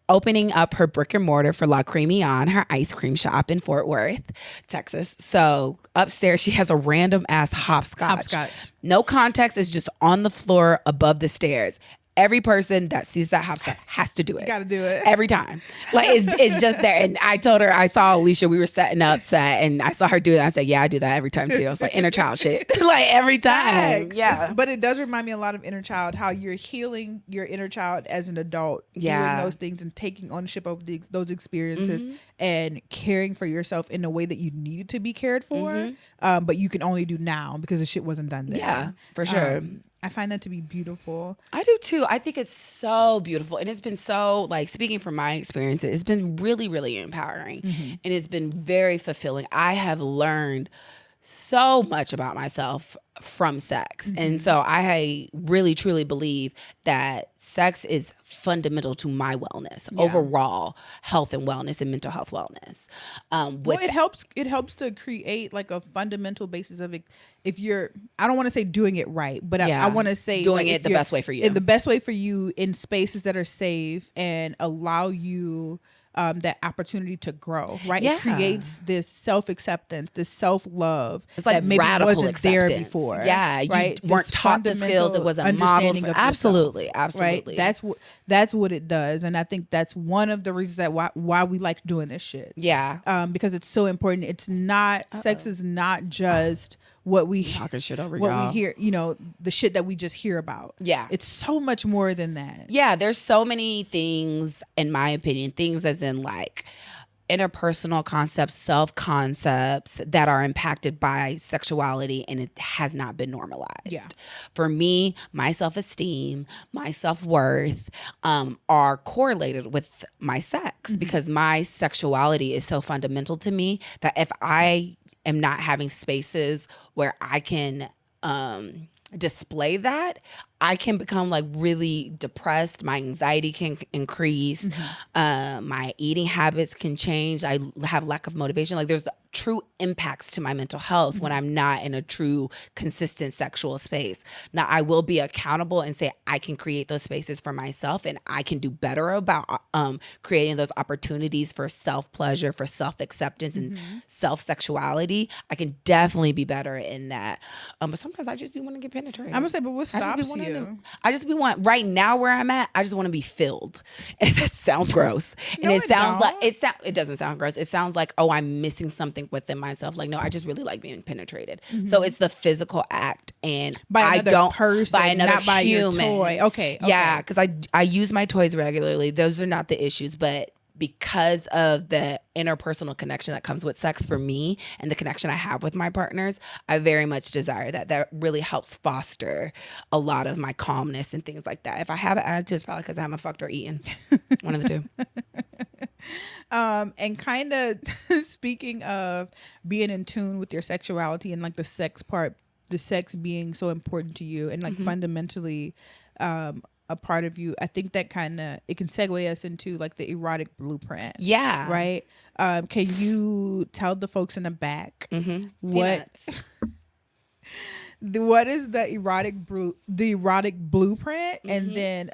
opening up her brick and mortar for La Cremion, her ice cream shop in Fort Worth, Texas. So upstairs, she has a random ass hopscotch. No context, it's just on the floor above the stairs. Every person that sees that hopscotch has to do it. You gotta do it. Every time. Like, it's just there. And I told her, I saw Alicia, we were setting up set, and I saw her do it. I said, yeah, I do that every time too. I was like, inner child shit. Like, every time. Facts. Yeah. But it does remind me a lot of inner child, how you're healing your inner child as an adult, doing those things and taking ownership of those experiences and caring for yourself in a way that you needed to be cared for, but you can only do now because the shit wasn't done then. Yeah, for sure. I find that to be beautiful. I do too. I think it's so beautiful. And it's been so, like, speaking from my experience, it's been really, really empowering. And it's been very fulfilling. I have learned so much about myself from sex. And so I really truly believe that sex is fundamental to my wellness, overall health and wellness and mental health wellness. Well, it helps to create like a fundamental basis of it. If you're, I don't want to say doing it right, but I want to say doing like, it the best way for you. the best way for you in spaces that are safe and allow you that opportunity to grow, right? Yeah. It creates this self-acceptance, this self-love It's like that maybe radical wasn't acceptance. there before. Yeah, you right? weren't This taught the skills. It wasn't modeled. understanding of Absolutely, yourself, absolutely. Right? That's what it does, and I think that's one of the reasons that why we like doing this shit. Yeah. Because it's so important. It's not sex is not just what we Talking shit over what y'all. we hear, the shit that we just hear about. Yeah. It's so much more than that. Yeah, there's so many things, in my opinion, things as in like interpersonal concepts, self concepts that are impacted by sexuality, and it has not been normalized. Yeah. For me, my self esteem, my self worth are correlated with my sex because my sexuality is so fundamental to me that if I am not having spaces where I can display that, I can become like really depressed. My anxiety can increase. My eating habits can change. I have lack of motivation. Like there's true impacts to my mental health when I'm not in a true consistent sexual space. Now I will be accountable and say I can create those spaces for myself and I can do better about creating those opportunities for self-pleasure, for self-acceptance and self-sexuality. I can definitely be better in that. But sometimes I just be wanting to get penetrated. I'm gonna say, but what stops you? I just be want right now where I'm at. I just want to be filled. And that sounds gross, and No, it sounds like don't. it doesn't sound gross. It sounds like I'm missing something within myself. Like no, I just really like being penetrated. So it's the physical act, and By I another don't person, by another not by your human. toy. Okay. Yeah, because I use my toys regularly. Those are not the issues, but because of the interpersonal connection that comes with sex for me and the connection I have with my partners, I very much desire that. That really helps foster a lot of my calmness and things like that. If I have an attitude, it's probably because I haven't fucked or eaten. One of the two. And kind of speaking of being in tune with your sexuality and like the sex part, the sex being so important to you and like fundamentally a part of you, I think that kind of it can segue us into like the erotic blueprint. Yeah. Right. Can you tell the folks in the back Peanuts. what is the erotic blueprint? And then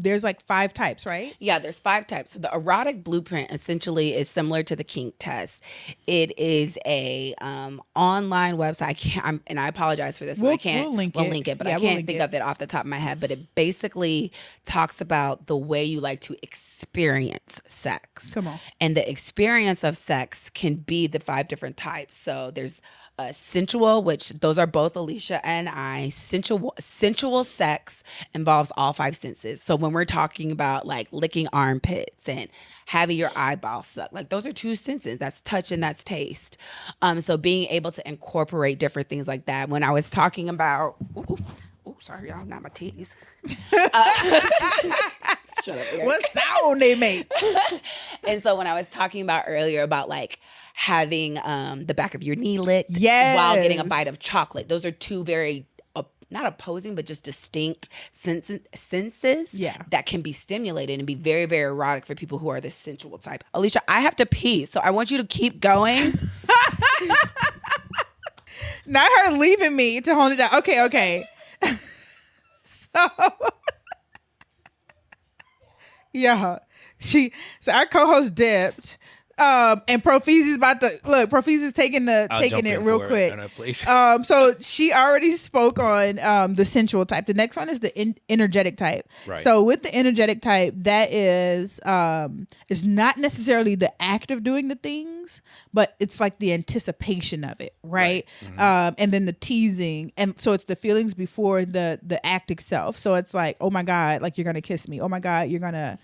there's like 5 types, right? Yeah, there's 5 types. So the erotic blueprint essentially is similar to the kink test. It is a online website. And I apologize for this. We'll link it, but Yeah, I we'll can't link think it. of it off the top of my head. But it basically talks about the way you like to experience sex. Come on. And the experience of sex can be the 5 different types. So there's sensual, which those are both Alicia and I. Sensual sex involves all 5 senses. So when we're talking about like licking armpits and having your eyeballs sucked, like those are 2 senses. That's touch and that's taste. So being able to incorporate different things like that. When I was talking about, sorry y'all, not my titties. Shut up, Eric. What sound they make? And so when I was talking about earlier about like having the back of your knee licked Yes. while getting a bite of chocolate, those are 2 very not opposing but just distinct senses that can be stimulated and be very, very erotic for people who are the sensual type. Alicia, I have to pee, so I want you to keep going. Not her leaving me to hold it down. Okay. So yeah, so our co-host dipped. And Profeezy's about to look. Profeezy's taking it real quick. So she already spoke on the sensual type. The next one is the energetic type. Right. So with the energetic type, that is not necessarily the act of doing the things, but it's like the anticipation of it, right? And then the teasing, and so it's the feelings before the act itself. So it's like, oh my God, like you're gonna kiss me. Oh my God, you're gonna,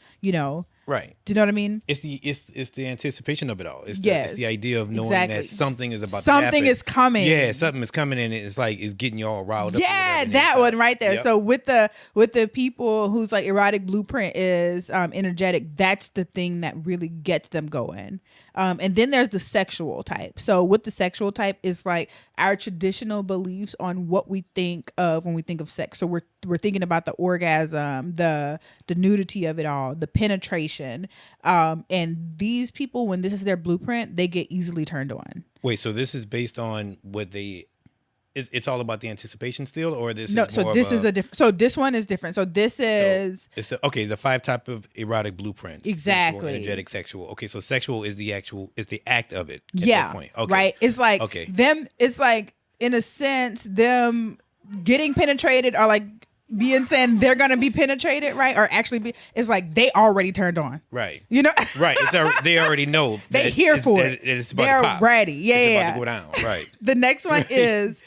Right. Do you know what I mean? It's the anticipation of it all. It's Yes, the idea of knowing exactly. that something is about to happen. Something is coming. Yeah, something is coming, and it's like it's getting you all riled up. Yeah, that one right there. Yep. So with the people whose like erotic blueprint is energetic, that's the thing that really gets them going. And then there's the sexual type. So with the sexual type is like our traditional beliefs on what we think of when we think of sex. So we're thinking about the orgasm, the nudity of it all, the penetration. And these people, when this is their blueprint, they get easily turned on. Wait, so this is based on what they? It's all about the anticipation still, or this? No, is so more this of is a different. So this one is different. So this is it's the 5 type of erotic blueprints. Exactly. Sensual, energetic, sexual. Okay, so sexual is the act of it. At yeah, that point. Okay. right. It's like Okay. them. It's like in a sense them getting penetrated or like being saying they're gonna be penetrated, right? Or actually be. It's like they already turned on. Right. You know. Right. They already know. They here for it. It's about They're to pop. ready. Yeah, It's yeah. about to go down. Right. The next one is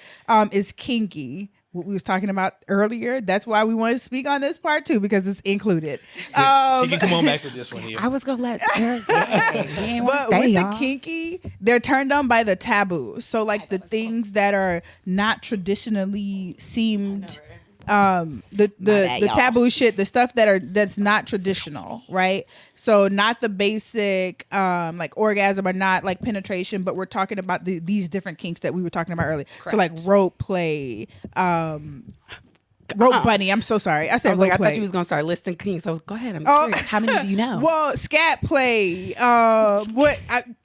kinky. What we was talking about earlier. That's why we want to speak on this part too, because it's included. She can come on back with this one here. I was gonna let Eric say. He ain't want to But stay, with y'all. the kinky, they're turned on by the taboo. So like the things that are not traditionally seemed the bad, y'all. taboo shit, the stuff that's not traditional, right? So not the basic like orgasm or not like penetration, but we're talking about these different kinks that we were talking about earlier. So like rope play, rope bunny. I'm so sorry. I said I was rope like, I play. thought you was gonna start listing kinks. I was go ahead. I'm Oh. curious. How many do you know? Well, scat play.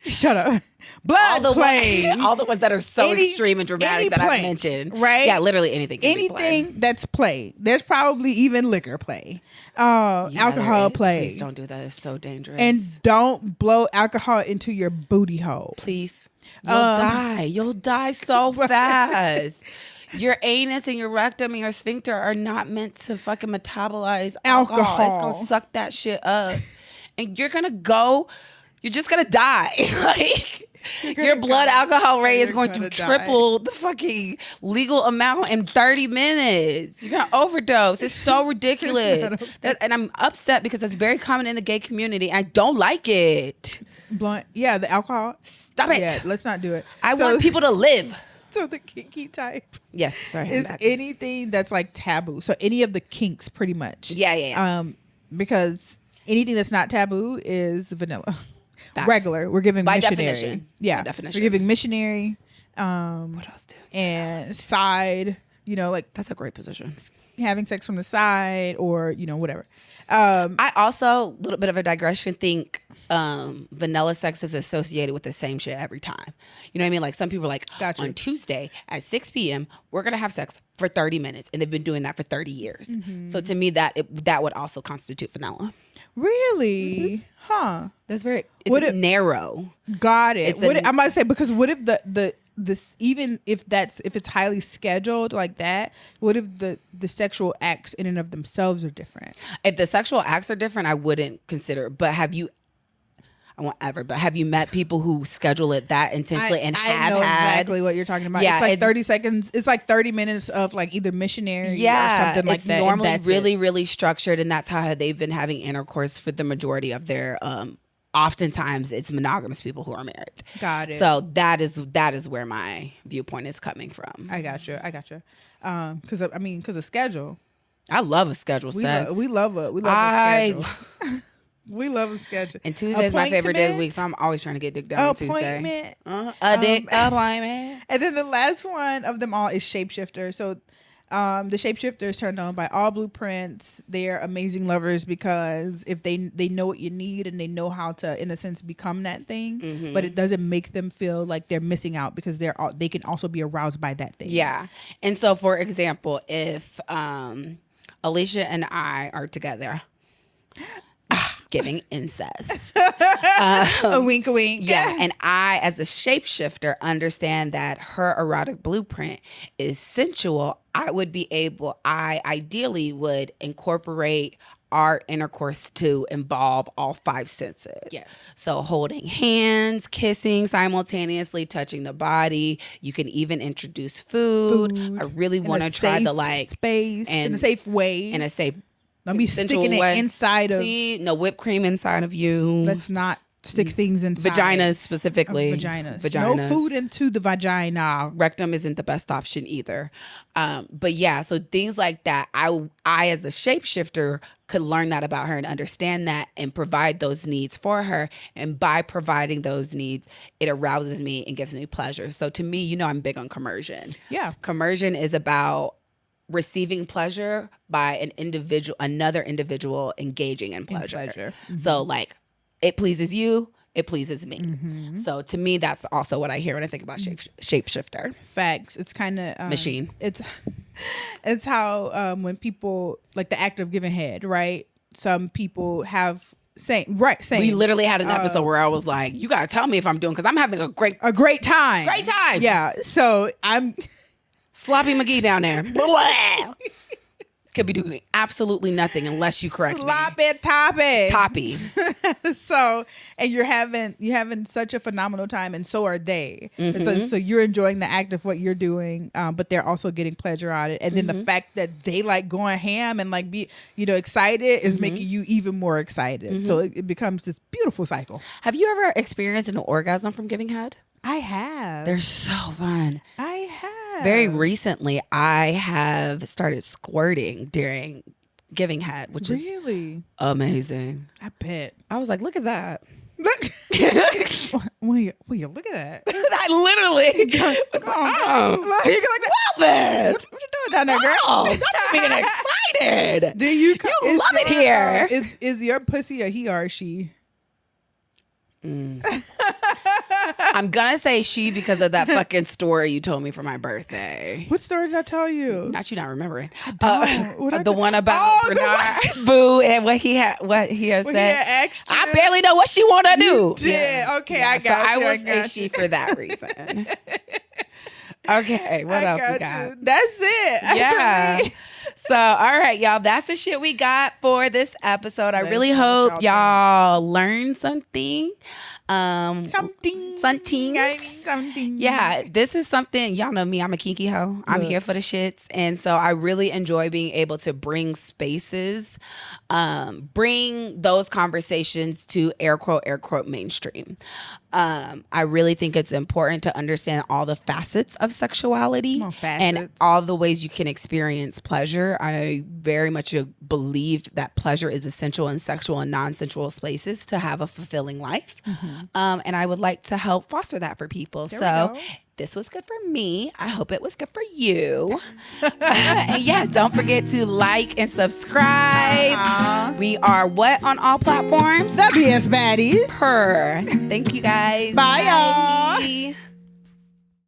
Shut up. Blood play. all the ones that are so Any- extreme and dramatic any that play, I've mentioned. right? Yeah, literally anything. Can be played. Anything that's play. There's probably even liquor play. Yeah, Alcohol there is. play. Please don't do that. It's so dangerous. And don't blow alcohol into your booty hole. please, you'll die. You'll die so fast. Your anus and your rectum and your sphincter are not meant to fucking metabolize alcohol. It's Alcohol. gonna suck that shit up, and you're just gonna die. Like your blood alcohol rate is You're going to gonna triple the fucking legal amount in 30 minutes. You're gonna overdose. It's so ridiculous. And I'm upset because that's very common in the gay community. I don't like it. Blunt. Yeah, the alcohol. Stop it. Yeah, let's not do it. I So- want people to live. So the kinky type Yes, sorry. I'm is back. anything that's like taboo. So any of the kinks, pretty much. Yeah. Because anything that's not taboo is vanilla. Facts. Regular. We're giving By missionary. definition. Yeah. By definition. We're giving missionary. What else, dude? And side. Like That's a great position. having sex from the side or whatever. I also, a little bit of a digression, think vanilla sex is associated with the same shit every time. You know what I mean? Like some people are like, Gotcha. on Tuesday at 6 p.m., we're going to have sex for 30 minutes. And they've been doing that for 30 years. Mm-hmm. So to me, that would also constitute vanilla. Really? Huh. That's very, Would it's it- narrow. Got it. It's I'm about to say, because what if this, even if it's highly scheduled like that, what if the sexual acts in and of themselves are different? If the sexual acts are different, I wouldn't consider it. But have you met people who schedule it that intensely and I have know had exactly what you're talking about. Yeah, it's like it's- 30 seconds. It's like 30 minutes of like either missionary or yeah, something like it's that. and normally that's really, it. really structured, and that's how they've been having intercourse for the majority of their. Oftentimes, it's monogamous people who are married. Got it. So that is where my viewpoint is coming from. I got you. Because of schedule. I love a scheduled sex. We love a I schedule. We love a schedule. and Tuesday's my favorite day of the week, so I'm always trying to get dick down on Tuesday. Appointment. A dick appointment. And then the last one of them all is shapeshifter. So the shapeshifter is turned on by all blueprints. They're amazing lovers because if they know what you need and they know how to, in a sense, become that thing, but it doesn't make them feel like they're missing out because they can also be aroused by that thing. Yeah. And so, for example, if Alicia and I are together giving incest. A wink, a wink. Yeah. And I, as a shapeshifter, understand that her erotic blueprint is sensual. I ideally would incorporate our intercourse to involve all 5 senses. Yes. So holding hands, kissing simultaneously, touching the body. You can even introduce food. I really In want a to try safe the like space in a safe way. in a safe Don't be sensual sticking way. it inside of. Please, no whipped cream inside of you. Let's not stick things inside. Vaginas specifically. Vaginas. No food into the vagina. Rectum isn't the best option either. But yeah, so things like that, I as a shapeshifter could learn that about her and understand that and provide those needs for her. And by providing those needs, it arouses me and gives me pleasure. So to me, you know, I'm big on commersion. Yeah. Commersion is about receiving pleasure by another individual engaging in pleasure. Mm-hmm. So like, it pleases you, it pleases me. Mm-hmm. So to me, that's also what I hear when I think about shapeshifter. Facts. It's kind of Machine. It's how when people like the act of giving head, right? Some people have saying. We literally had an episode where I was like, "You gotta tell me if I'm doing because I'm having a great time. Great time. Yeah. So I'm sloppy McGee down there. Could be doing absolutely nothing unless you correct me. Sloppy toppy. So, and you're having such a phenomenal time, and so are they. Mm-hmm. So you're enjoying the act of what you're doing, but they're also getting pleasure out of it. And then the fact that they like going ham and like be excited is making you even more excited. So it becomes this beautiful cycle. Have you ever experienced an orgasm from giving head? I have. They're so fun. I have. Very recently, I have started squirting during giving head, which is amazing. I bet. I was like, look at that. Look. Will you look at that? I literally was like, oh. You're like, well then. What you doing down there, girl? Oh, that's being excited. Do you love it here. Is your pussy a he or a she? I'm gonna say she because of that fucking story you told me for my birthday. What story did I tell you? Not remembering. The one about Bernard Boo and what he has said. I barely know what she want to do. You did. Yeah. Okay, yeah, I got so you. I was a she for that reason. Okay, what else we got? That's it. Yeah. So, all right, y'all. That's the shit we got for this episode. I really hope y'all learned something. Something. Yeah, this is something, y'all know me, I'm a kinky hoe. I'm here for the shits. And so I really enjoy being able to bring spaces, bring those conversations to air quote, mainstream. I really think it's important to understand all the facets of sexuality and all the ways you can experience pleasure. I very much believe that pleasure is essential in sexual and non-sensual spaces to have a fulfilling life. And I would like to help foster that for people. So this was good for me. I hope it was good for you. And yeah, don't forget to like and subscribe. We are what on all platforms? WS Baddies. Thank you guys. Bye. Y'all.